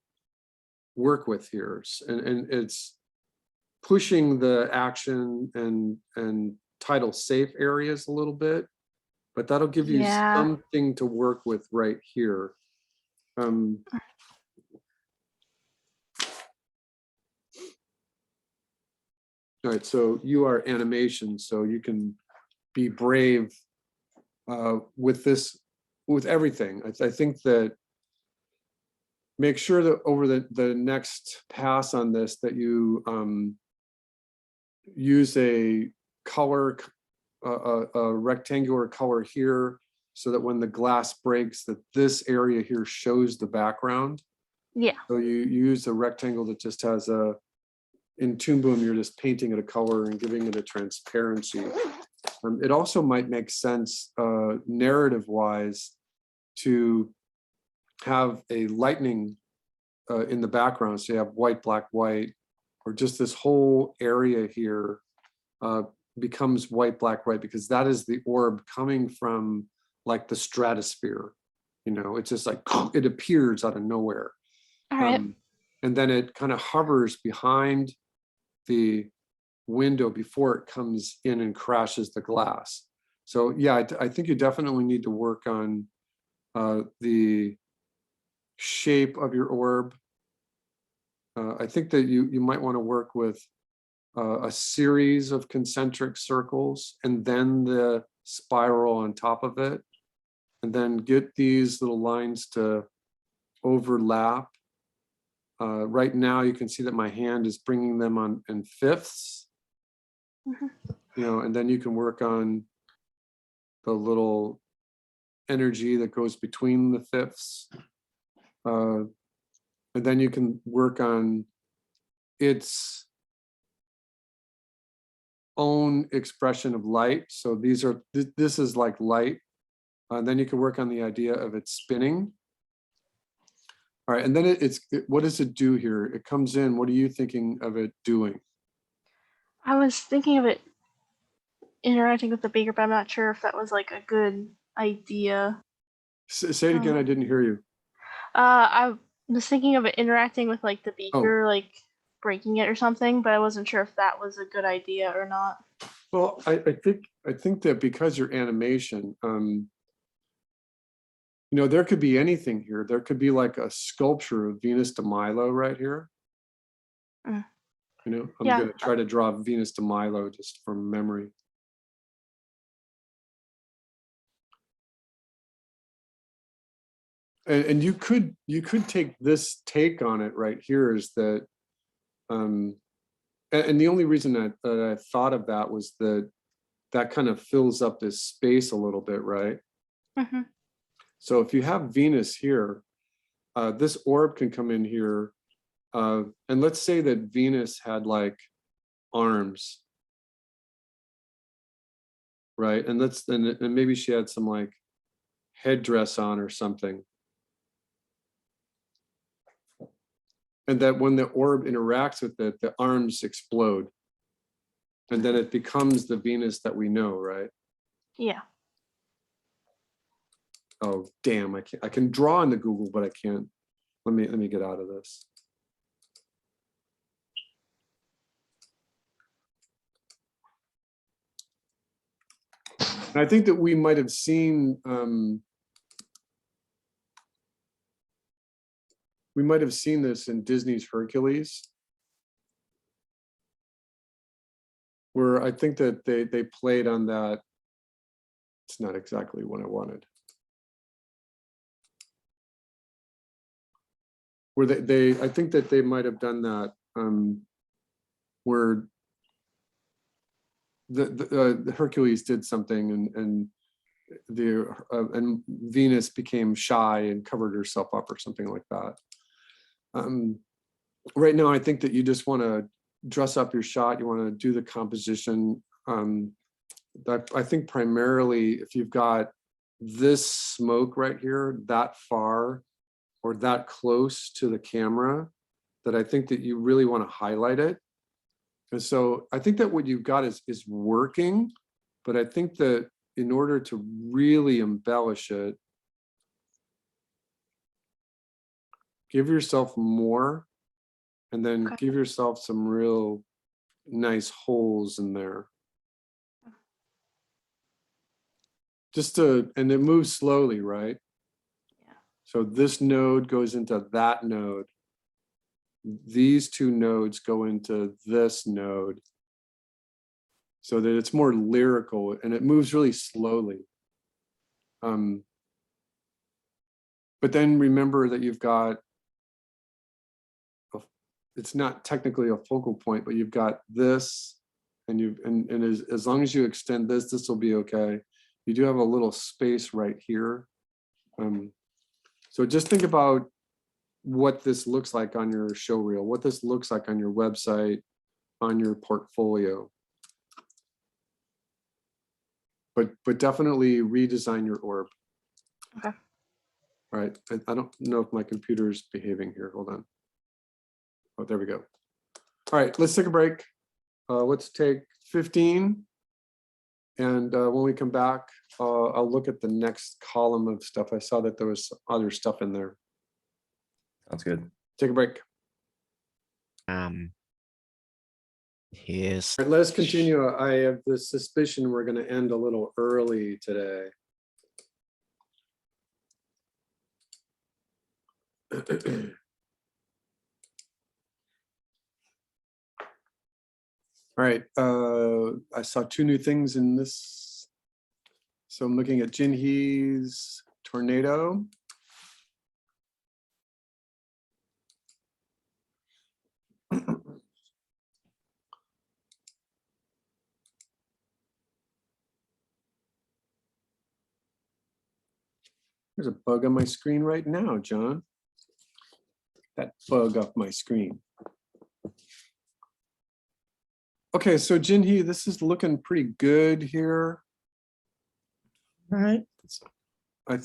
work with here. And it's pushing the action and title safe areas a little bit, but that'll give you Yeah. something to work with right here. All right, so you are animation, so you can be brave with this, with everything. I think that make sure that over the next pass on this that you use a color, a rectangular color here, so that when the glass breaks, that this area here shows the background. Yeah. So you use a rectangle that just has a, in Toon Boom, you're just painting it a color and giving it a transparency. It also might make sense narrative wise to have a lightning in the background. So you have white, black, white, or just this whole area here becomes white, black, white, because that is the orb coming from like the stratosphere. You know, it's just like it appears out of nowhere. All right. And then it kind of hovers behind the window before it comes in and crashes the glass. So yeah, I think you definitely need to work on the shape of your orb. I think that you might want to work with a series of concentric circles and then the spiral on top of it, and then get these little lines to overlap. Right now you can see that my hand is bringing them on in fifths. Mhm. You know, and then you can work on the little energy that goes between the fifths. And then you can work on its own expression of light. So these are, this is like light. And then you can work on the idea of it spinning. All right, and then what does it do here? It comes in, what are you thinking of it doing? I was thinking of it interacting with the beaker, but I'm not sure if that was like a good idea. Say it again, I didn't hear you. I was thinking of it interacting with like the beaker, like breaking it or something, but I wasn't sure if that was a good idea or not. Well, I think that because your animation, you know, there could be anything here. There could be like a sculpture of Venus de Milo right here. Mm. You know, I'm Yeah. gonna try to draw Venus de Milo just from memory. And you could take this take on it right here is that, and the only reason that I thought of that was that kind of fills up this space a little bit, right? Mm-hmm. So if you have Venus here, this orb can come in here, and let's say that Venus had like arms, right? And and maybe she had some like headdress on or something. And that when the orb interacts with it, the arms explode. And then it becomes the Venus that we know, right? Yeah. Oh, damn, I can draw in the Google, but I can't. Let me get out of this. And I think that we might have seen, this in Disney's Hercules, where I think that they played on that. It's not exactly what I wanted. Where I think that they might have done that, where the Hercules did something and Venus became shy and covered herself up or something like that. Right now, I think that you just want to dress up your shot. You want to do the composition. That I think primarily, if you've got this smoke right here, that far or that close to the camera, that I think that you really want to highlight it. And so I think that what you've got is working, but I think that in order to really embellish it, give yourself more, and then Okay. give yourself some real nice holes in there. And it moves slowly, right? Yeah. So this node goes into that node. These two nodes go into this node, so that it's more lyrical and it moves really slowly. But then remember that you've got, it's not technically a focal point, but you've got this, and as long as you extend this, this will be okay. You do have a little space right here. So just think about what this looks like on your show reel, what this looks like on your website, on your portfolio. But definitely redesign your orb. Okay. All right, I don't know if my computer is behaving here. Hold on. Oh, there we go. All right, let's take a break. Let's take 15. And when we come back, I'll look at the next column of stuff. I saw that there was other stuff in there. Sounds good. Take a break. Here's All right, let's continue. I have the suspicion we're going to end a little early today. All right, I saw two new things in this. So I'm looking at Jinhee's Tornado. There's a bug on my screen right now, John. That bug off my screen. Okay, so Jinhee, this is looking pretty good here. Right. I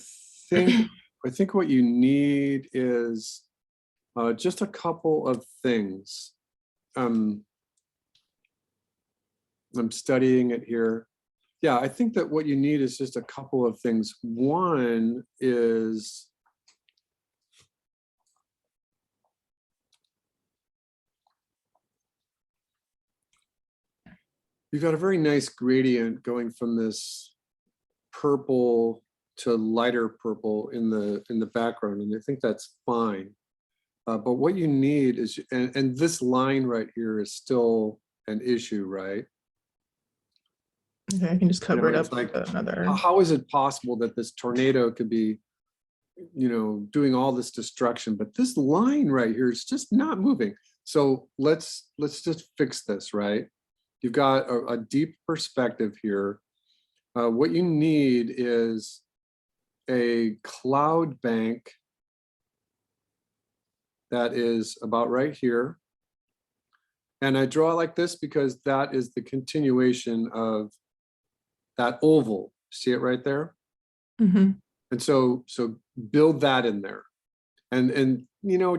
think what you need is just a couple of things. I'm studying it here. Yeah, I think that what you need is just a couple of things. One is you've got a very nice gradient going from this purple to lighter purple in the background, and I think that's fine. But what you need is, and this line right here is still an issue, right? Okay, I can just cover it it's up like, with another. how is it possible that this tornado could be, doing all this destruction, but this line right here is just not moving? So let's just fix this, right? You've got a deep perspective here. What you need is a cloud bank that is about right here. And I draw it like this because that is the continuation of that oval. See it right there? Mm-hmm. And so build that in there. And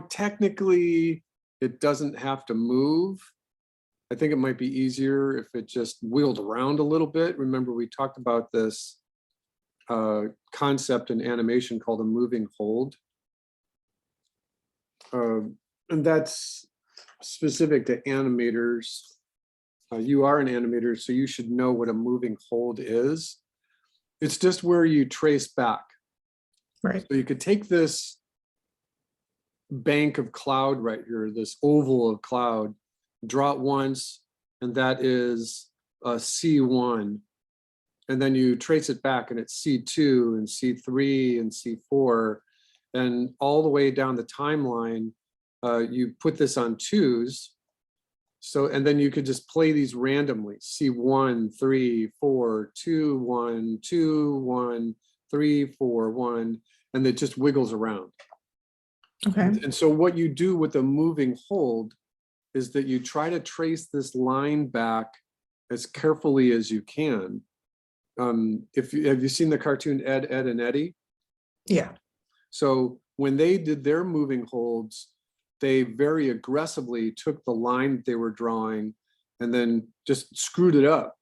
technically it doesn't have to move. I think it might be easier if it just wheeled around a little bit. Remember, we talked about this concept in animation called a moving hold. And that's specific to animators. You are an animator, so you should know what a moving hold is. It's just where you trace back. Right. So you could take this bank of cloud right here, this oval of cloud, draw it once, and that is C1. And then you trace it back, and it's C2 and C3 and C4. And all the way down the timeline, you put this on twos. So, and then you could just play these randomly. C1, 3, 4, 2, 1, 2, 1, 3, 4, 1, and it just wiggles around. Okay. And so what you do with a moving hold is that you try to trace this line back as carefully as you can. Have you seen the cartoon Ed, Ed, and Eddie? Yeah. So when they did their moving holds, they very aggressively took the line that they were drawing and then just screwed it up.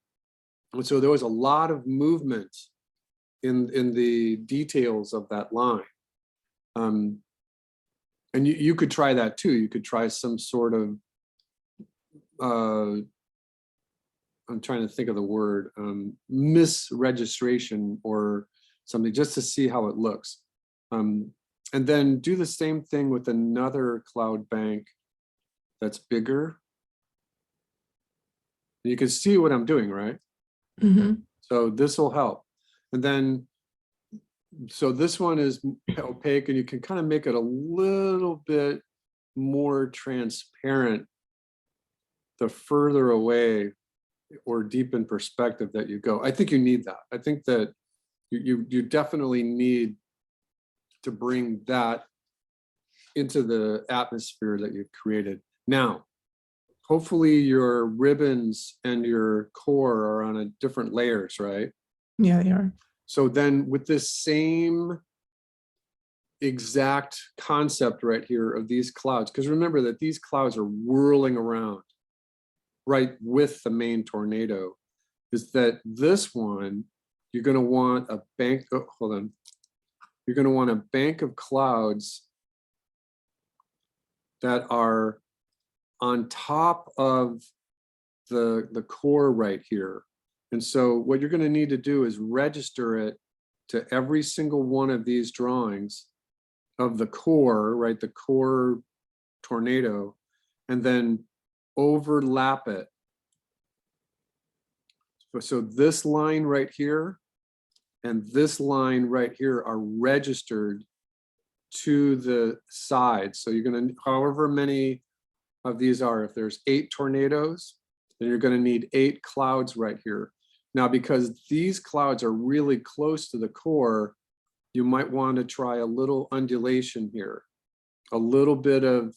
And so there was a lot of movement in the details of that line. And you could try that too. You could try some sort of, I'm trying to think of the word, misregistration or something, just to see how it looks. And then do the same thing with another cloud bank that's bigger. You can see what I'm doing, right? Mm-hmm. So this will help. And then, so this one is opaque, and you can kind of make it a little bit more transparent the further away or deep in perspective that you go. I think you need that. I think that you definitely need to bring that into the atmosphere that you've created. Now, hopefully your ribbons and your core are on a different layers, right? Yeah, they are. So then with this same exact concept right here of these clouds, because remember that these clouds are whirling around right with the main tornado, is that this one, you're going to want a bank, oh, hold on. You're going to want a bank of clouds that are on top of the core right here. And so what you're going to need to do is register it to every single one of these drawings of the core, right? The core tornado, and then overlap it. So this line right here and this line right here are registered to the sides. So you're going to, however many of these are, if there's 8 tornadoes, then you're going to need 8 clouds right here. Now, because these clouds are really close to the core, you might want to try a little undulation here, a little bit of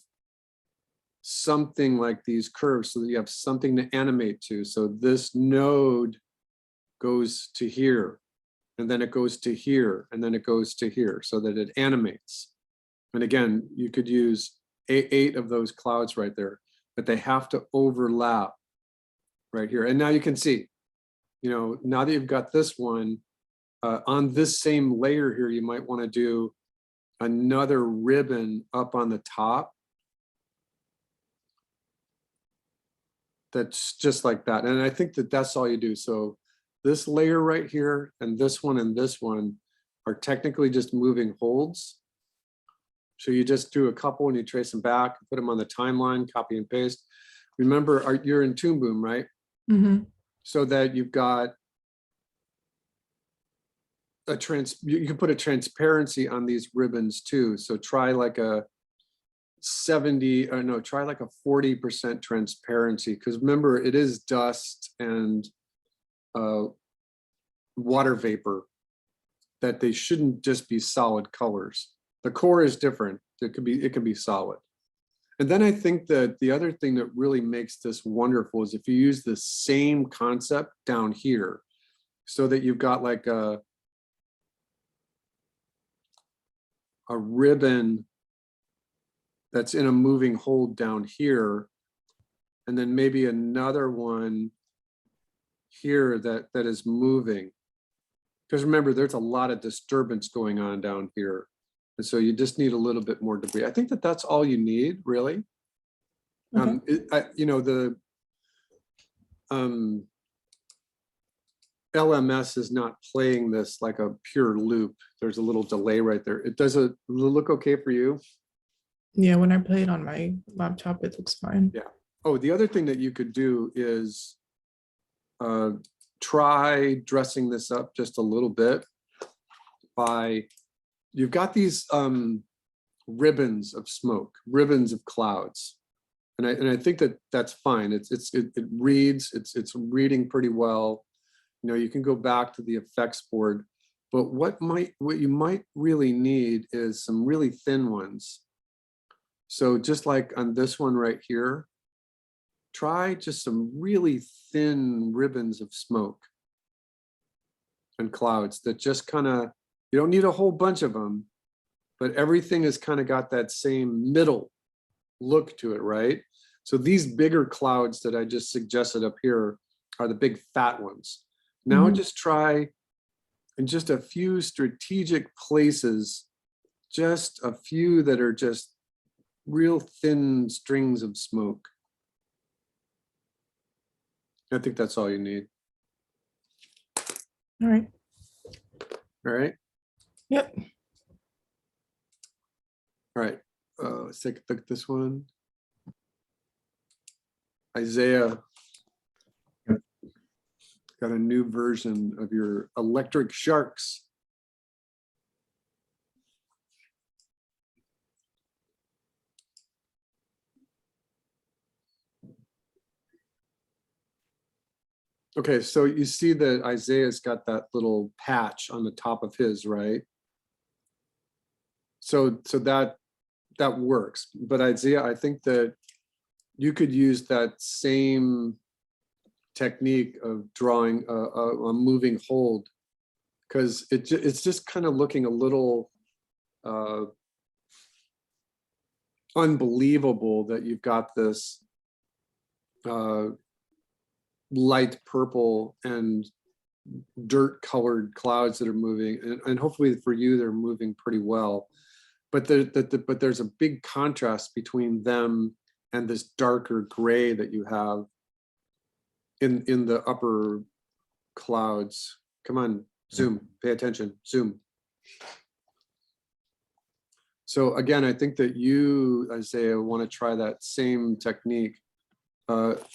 something like these curves so that you have something to animate to. So this node goes to here, and then it goes to here, and then it goes to here so that it animates. And again, you could use eight of those clouds right there, but they have to overlap right here. And now you can see, now that you've got this one, on this same layer here, you might want to do another ribbon up on the top. That's just like that. And I think that that's all you do. So this layer right here and this one are technically just moving holds. So you just do a couple and you trace them back, put them on the timeline, copy and paste. Remember, you're in Toon Boom, right? Mm-hmm. So that you've got you can put a transparency on these ribbons too. So try like a 40% transparency, because remember, it is dust and water vapor, that they shouldn't just be solid colors. The core is different. It can be solid. And then I think that the other thing that really makes this wonderful is if you use the same concept down here, so that you've got like a ribbon that's in a moving hold down here, and then maybe another one here that is moving. Because remember, there's a lot of disturbance going on down here. And so you just need a little bit more debris. I think that that's all you need, really. Okay. The LMS is not playing this like a pure loop. There's a little delay right there. Does it look okay for you? Yeah, when I play it on my laptop, it looks fine. Yeah. Oh, the other thing that you could do is try dressing this up just a little bit by, you've got these ribbons of smoke, ribbons of clouds. And I think that that's fine. It reads, it's reading pretty well. You can go back to the effects board, but what you might really need is some really thin ones. So just like on this one right here, try just some really thin ribbons of smoke and clouds that just kind of, you don't need a whole bunch of them, but everything has kind of got that same middle look to it, right? So these bigger clouds that I just suggested up here are the big fat ones. Now just try in just a few strategic places, just a few that are just real thin strings of smoke. I think that's all you need. All right. All right. Yep. All right. Let's take a look at this one. Isaiah, got a new version of your electric sharks. Okay, so you see that Isaiah's got that little patch on the top of his, right? So that works. But Isaiah, I think that you could use that same technique of drawing a moving hold, because it's just kind of looking a little unbelievable that you've got this light purple and dirt colored clouds that are moving, and hopefully for you they're moving pretty well, but there's a big contrast between them and this darker gray that you have in the upper clouds. Come on, zoom, pay attention, zoom. So again, I think that you, Isaiah, want to try that same technique.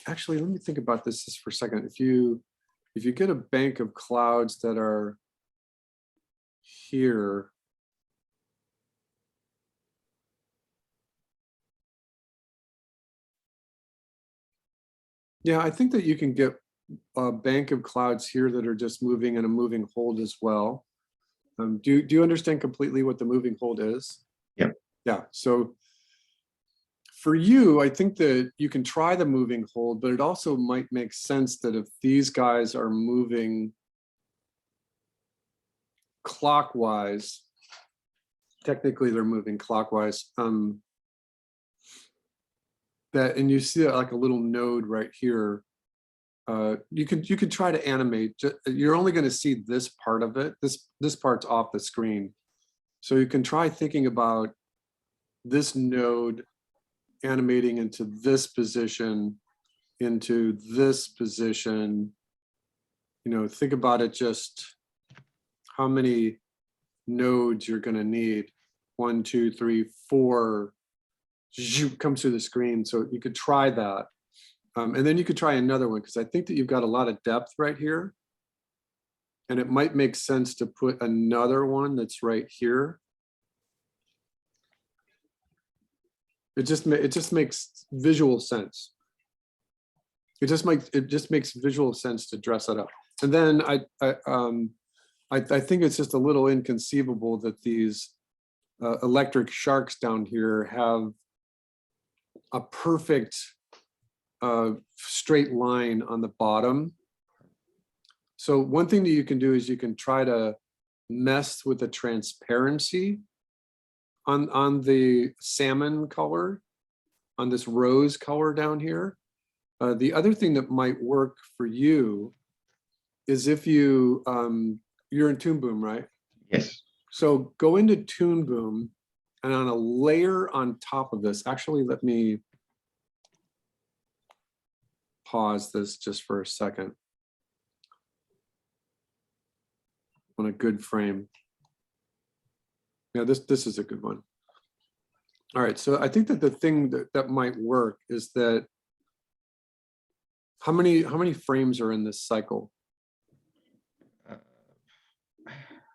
Actually, let me think about this just for a second. If you get a bank of clouds that are here, yeah, I think that you can get a bank of clouds here that are just moving in a moving hold as well. Do you understand completely what the moving hold is? Yep. Yeah. So for you, I think that you can try the moving hold, but it also might make sense that if these guys are moving clockwise, technically they're moving clockwise, that, and you see like a little node right here. You could try to animate. You're only going to see this part of it. This part's off the screen, so you can try thinking about this node animating into this position, into this position. You know, think about it. Just how many nodes you're going to need. 1, 2, 3, 4. Comes through the screen. So you could try that. And then you could try another one, because I think that you've got a lot of depth right here. And it might make sense to put another one that's right here. It just makes visual sense. It just makes visual sense to dress it up. And then I think it's just a little inconceivable that these electric sharks down here have a perfect straight line on the bottom. So one thing that you can do is you can try to mess with the transparency on the salmon color, on this rose color down here. The other thing that might work for you is if you, you're in Toon Boom, right? Yes. So go into Toon Boom, and on a layer on top of this, actually, let me pause this just for a second. On a good frame. Yeah, this is a good one. All right, so I think that the thing that might work is that how many frames are in this cycle?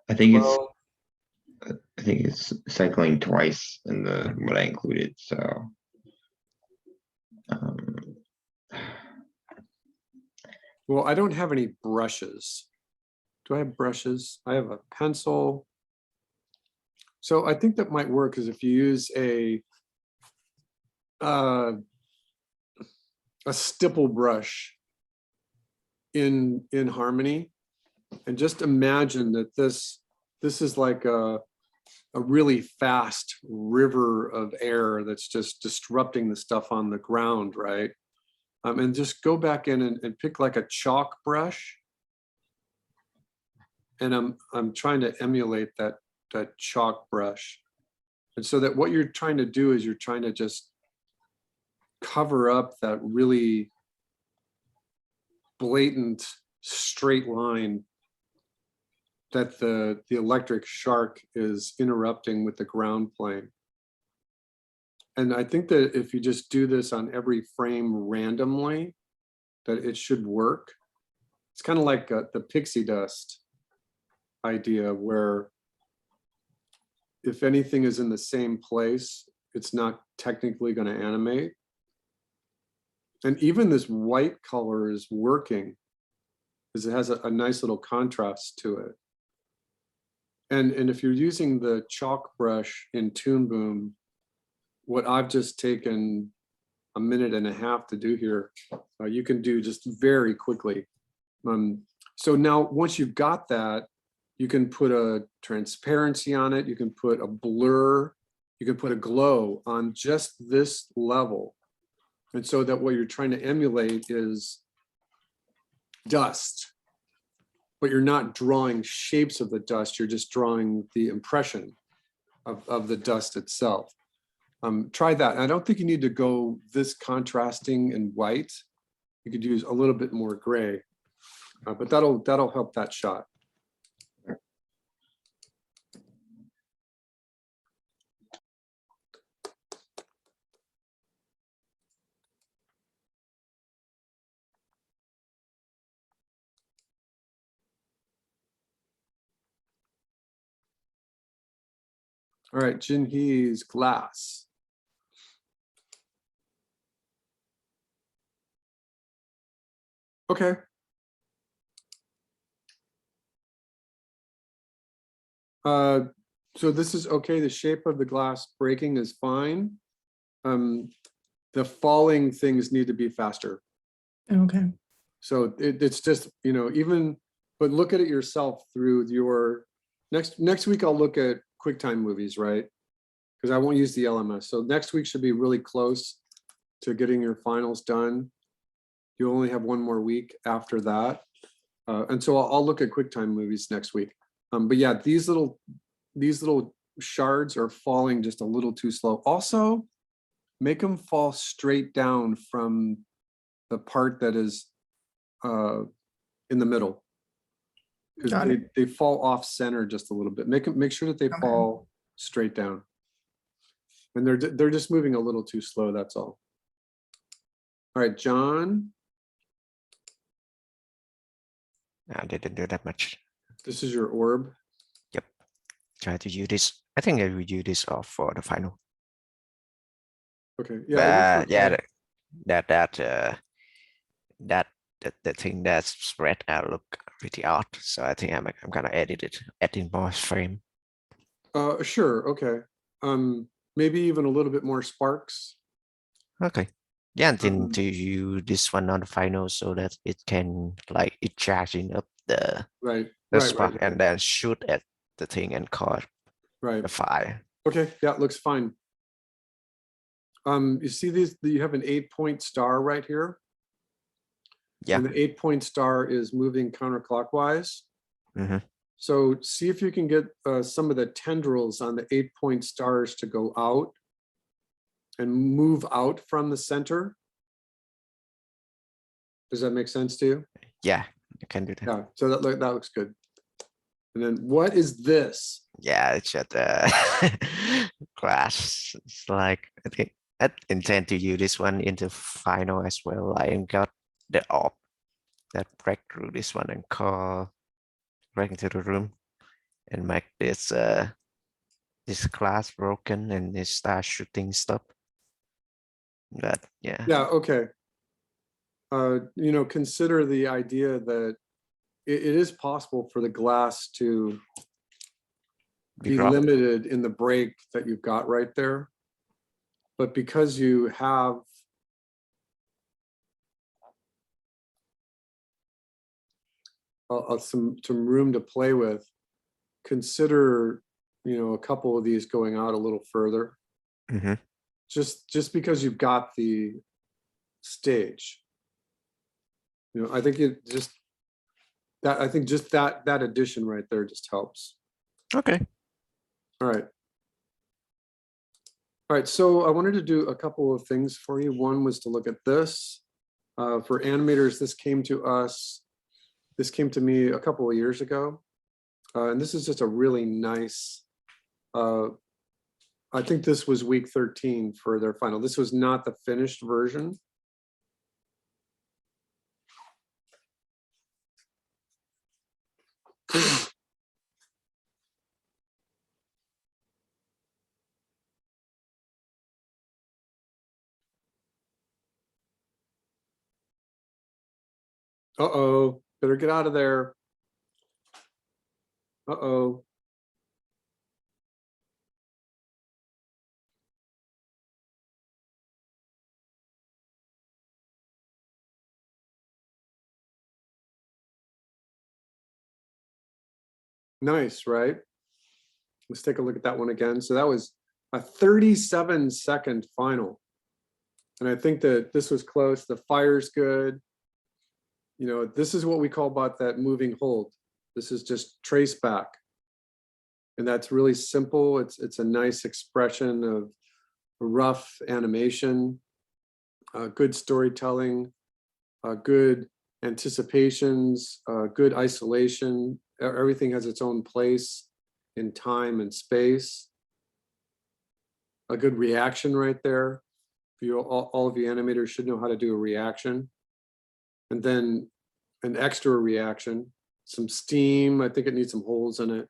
I think it's Well, I think it's cycling twice in the what I included. So well, I don't have any brushes. Do I have brushes? I have a pencil. So I think that might work, is if you use a stipple brush in Harmony, and just imagine that this is like a really fast river of air that's just disrupting the stuff on the ground, right? And just go back in and pick like a chalk brush. And I'm trying to emulate that chalk brush. And so that what you're trying to do is you're trying to just cover up that really blatant straight line that the electric shark is interrupting with the ground plane. And I think that if you just do this on every frame randomly, that it should work. It's kind of like the pixie dust idea, where if anything is in the same place, it's not technically going to animate. And even this white color is working because it has a nice little contrast to it. And if you're using the chalk brush in Toon Boom, what I've just taken a minute and a half to do here, you can do just very quickly. So now once you've got that, you can put a transparency on it, you can put a blur, you can put a glow on just this level. And so that what you're trying to emulate is dust, but you're not drawing shapes of the dust, you're just drawing the impression of the dust itself. Try that. And I don't think you need to go this contrasting in white. You could use a little bit more gray, but that'll help that shot. All right, Jinhee's glass. Okay. So this is okay. The shape of the glass breaking is fine. the falling things need to be faster. Okay. So it's just, you know, even, but look at it yourself through your, next week I'll look at QuickTime movies, right? Because I won't use the LMS. So next week should be really close to getting your finals done. You only have one more week after that. And so I'll look at QuickTime movies next week. But yeah, these little shards are falling just a little too slow. Also, make them fall straight down from the part that is in the middle. Got Because it. they fall off center just a little bit. Make sure that they Okay. fall straight down. And they're just moving a little too slow, that's all. All right, John, I didn't do that much. this is your orb. Try to use this. I think I will use this off for the final. Okay, yeah. it looks But yeah, like- the thing that's spread out look pretty odd. So I think I'm gonna edit it, adding more frame. Sure, okay. Maybe even a little bit more sparks. Okay. Yeah, and then Um, to use this one on the final so that it can like it charging up the Right, spark right, and then shoot at the thing and cause right. the fire. Okay, yeah, it looks fine. You see these, you have an 8-point star right here. Yeah. And the 8-point star is moving counterclockwise. Mhm. So see if you can get some of the tendrils on the 8-point stars to go out and move out from the center. Does that make sense to you? Yeah, you can do that. Yeah, so that looks good. And then what is this? Yeah, it's just class. It's like I think I intend to use this one in the final as well. I got the orb that break through this one and call break into the room and make this class broken and it start shooting stuff. But yeah. Yeah, okay. You know, consider the idea that it is possible for the glass to be dropped. limited in the break that you've got right there. But because you have some room to play with, consider, you know, a couple of these going out a little further. Mhm. Just because you've got the stage. You know, I think it just that addition right there just helps. Okay. All right. All right, so I wanted to do a couple of things for you. One was to look at this. For animators, this came to me a couple of years ago. And this is just a really nice, I think this was week 13 for their final. This was not the finished version. Uh-oh, better get out of there. Uh-oh. Nice, right? Let's take a look at that one again. So that was a 37-second final. And I think that this was close. The fire's good. You know, this is what we call about that moving hold. This is just trace back. And that's really simple. It's a nice expression of rough animation, good storytelling, good anticipations, good isolation. Everything has its own place in time and space. A good reaction right there. All of you animators should know how to do a reaction. And then an extra reaction, some steam. I think it needs some holes in it.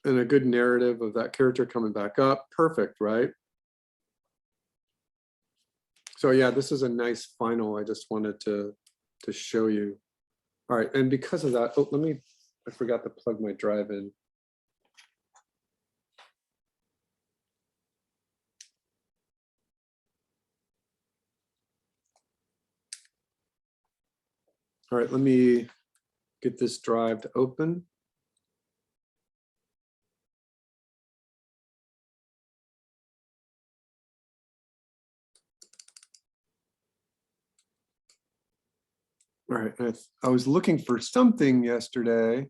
And a good narrative of that character coming back up. Perfect, right? So yeah, this is a nice final. I just wanted to show you. All right, and because of that, I forgot to plug my drive in. All right, let me get this drive to open. All right, I was looking for something yesterday.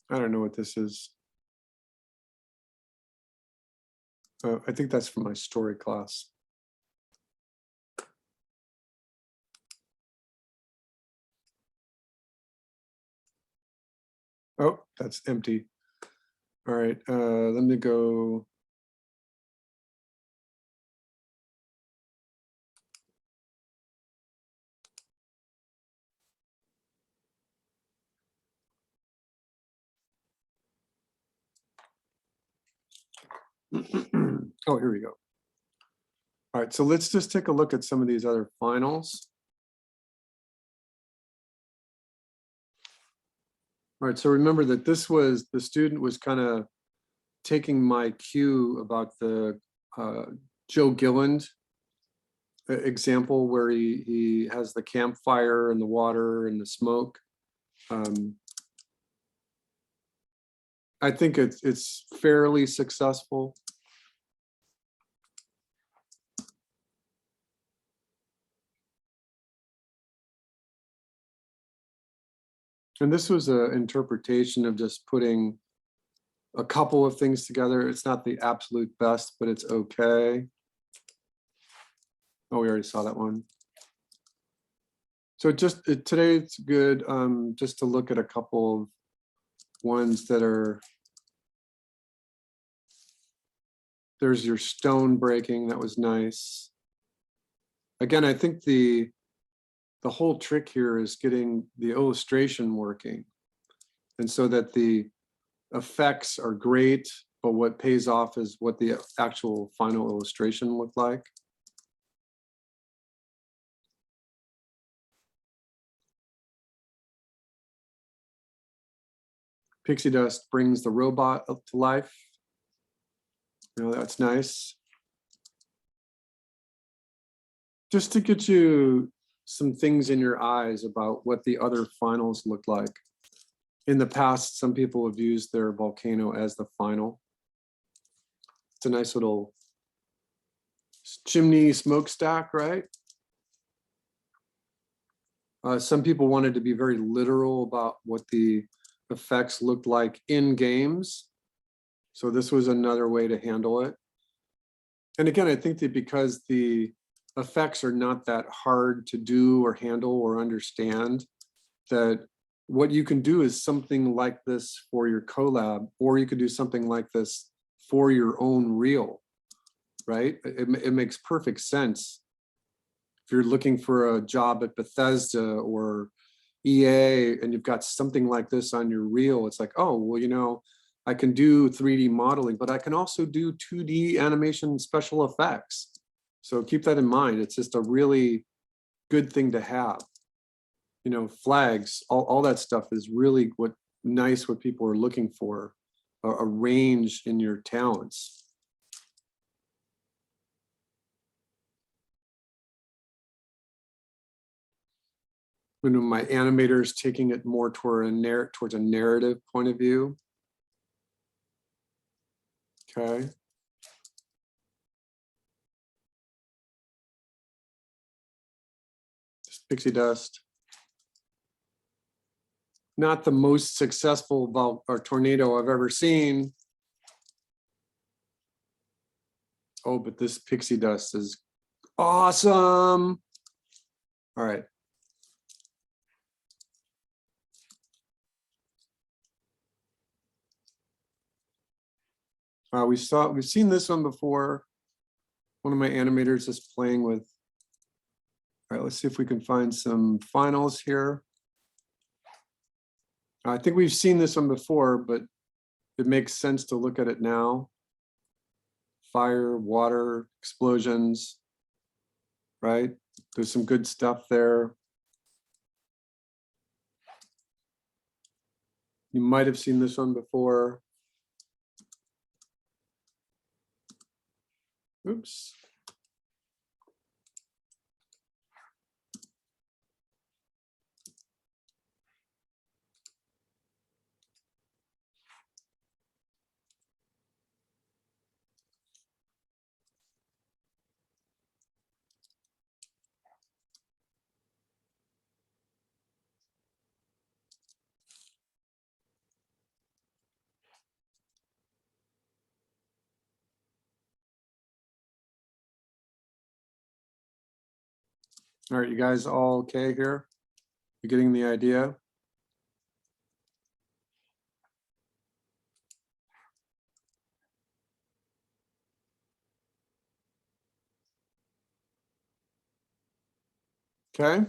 I don't know what this is. I think that's from my story class. Oh, that's empty. All right, let me go. Oh, here we go. All right, so let's just take a look at some of these other finals. All right, so remember that this was, the student was kind of taking my cue about the Joe Gilland example where he has the campfire and the water and the smoke. I think it's fairly successful. And this was an interpretation of just putting a couple of things together. It's not the absolute best, but it's okay. Oh, we already saw that one. So today it's good just to look at a couple of ones that are, there's your stone breaking, that was nice. Again, I think the whole trick here is getting the illustration working. And so that the effects are great, but what pays off is what the actual final illustration looked like. Pixie dust brings the robot up to life. You know, that's nice. Just to get you some things in your eyes about what the other finals look like. In the past, some people have used their volcano as the final. It's a nice little chimney smokestack, right? Some people wanted to be very literal about what the effects looked like in games. So this was another way to handle it. And again, I think that because the effects are not that hard to do or handle or understand, that what you can do is something like this for your collab, or you could do something like this for your own reel, right? It makes perfect sense. If you're looking for a job at Bethesda or EA and you've got something like this on your reel, it's like, oh, well, you know, I can do 3D modeling, but I can also do 2D animation special effects. So keep that in mind. It's just a really good thing to have. You know, flags, all that stuff is really what people are looking for, a range in your talents. You know, my animator is taking it more toward towards a narrative point of view. Okay. Just pixie dust. Not the most successful tornado I've ever seen. Oh, but this pixie dust is awesome. All right. We've seen this one before. One of my animators is playing with. All right, let's see if we can find some finals here. I think we've seen this one before, but it makes sense to look at it now. Fire, water, explosions, right? There's some good stuff there. You might have seen this one before. Oops. All right, you guys all okay here? You getting the idea? Okay.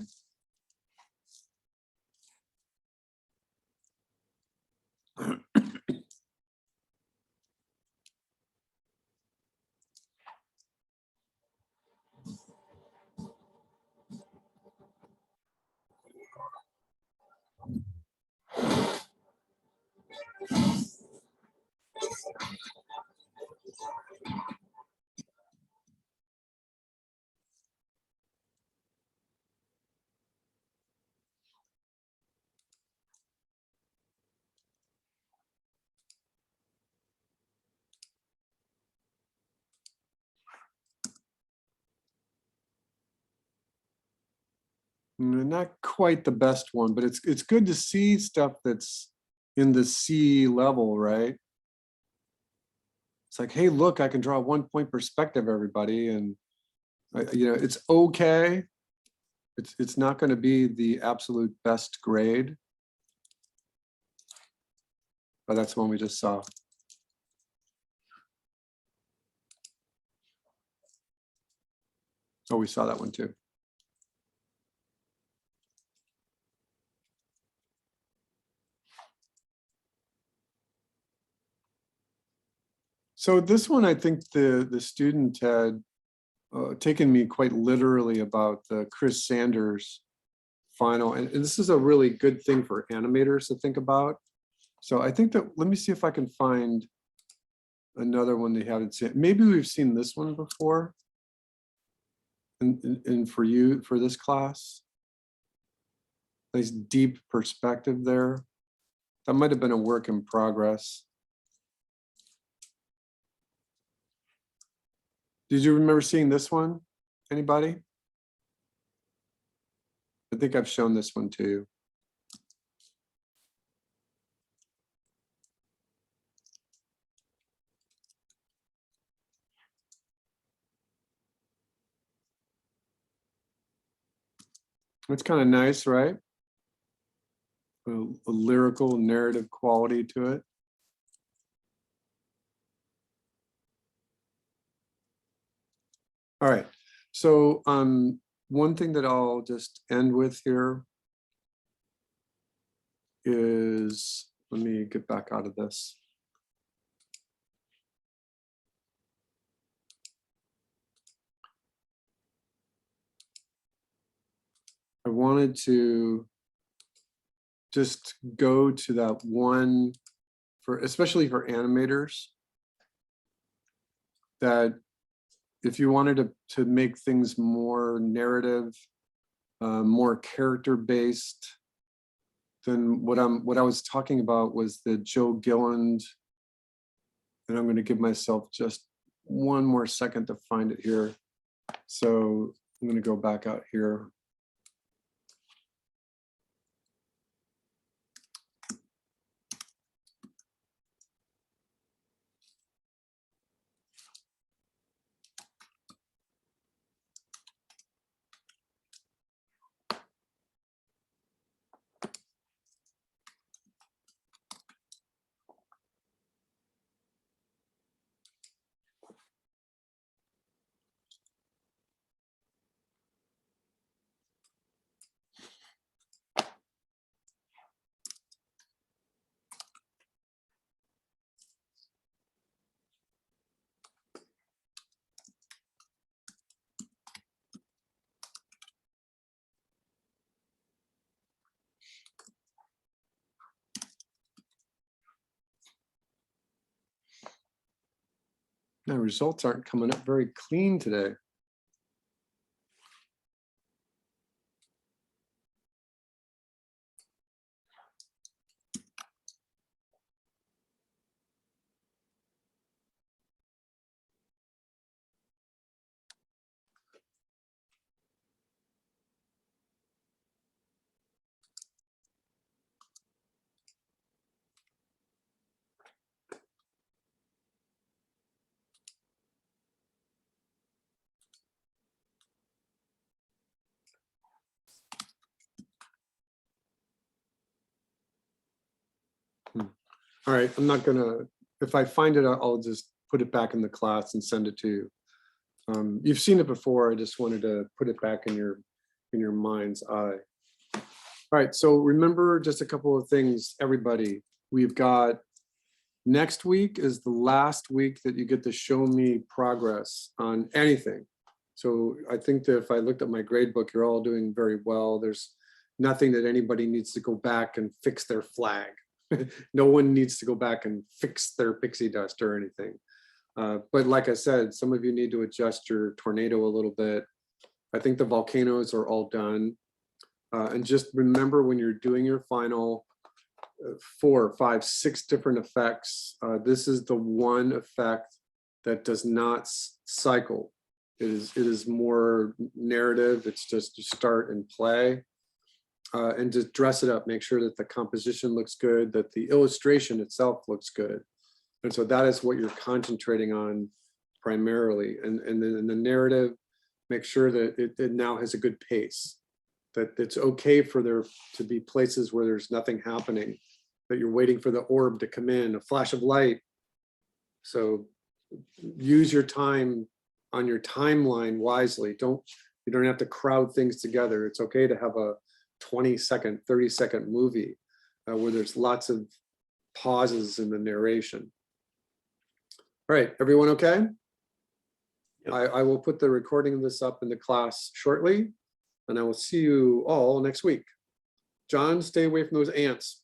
Not quite the best one, but it's good to see stuff that's in the sea level, right? It's like, hey, look, I can draw a 1-point perspective, everybody, and you know, it's okay. It's not going to be the absolute best grade, but that's the one we just saw. Oh, we saw that one too. So this one, I think the student had taken me quite literally about the Chris Sanders final, and this is a really good thing for animators to think about. So I think that, let me see if I can find another one they haven't seen. Maybe we've seen this one before. And for you, for this class, nice deep perspective there. That might have been a work in progress. Did you remember seeing this one? Anybody? I think I've shown this one to you. It's kind of nice, right? A lyrical narrative quality to it. All right, so one thing that I'll just end with here is, let me get back out of this. I wanted to just go to that one for, especially for animators, that if you wanted to make things more narrative, more character-based, then what I was talking about was the Joe Gilland, and I'm going to give myself just one more second to find it here. So I'm going to go back out here. My results aren't coming up very clean today. All right, I'm not gonna, if I find it, I'll just put it back in the class and send it to you. You've seen it before, I just wanted to put it back in your mind's eye. All right, so remember just a couple of things, everybody. We've got, next week is the last week that you get to show me progress on anything. So I think that if I looked at my grade book, you're all doing very well. There's nothing that anybody needs to go back and fix their flag. No one needs to go back and fix their pixie dust or anything. But like I said, some of you need to adjust your tornado a little bit. I think the volcanoes are all done. And just remember when you're doing your final 4, 5, 6 different effects, this is the one effect that does not cycle. It is more narrative. It's just you start and play. And just dress it up, make sure that the composition looks good, that the illustration itself looks good. And so that is what you're concentrating on primarily. And then in the narrative, make sure that it now has a good pace, that it's okay for there to be places where there's nothing happening, that you're waiting for the orb to come in, a flash of light. So use your time on your timeline wisely. You don't have to crowd things together. It's okay to have a 20-second, 30-second movie where there's lots of pauses in the narration. All right, everyone okay? Yep. I will put the recording of this up in the class shortly, and I will see you all next week. John, stay away from those ants.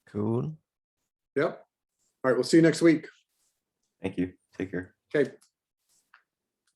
Cool. Yep. All right, we'll see you next week. Thank you. Take care. Okay.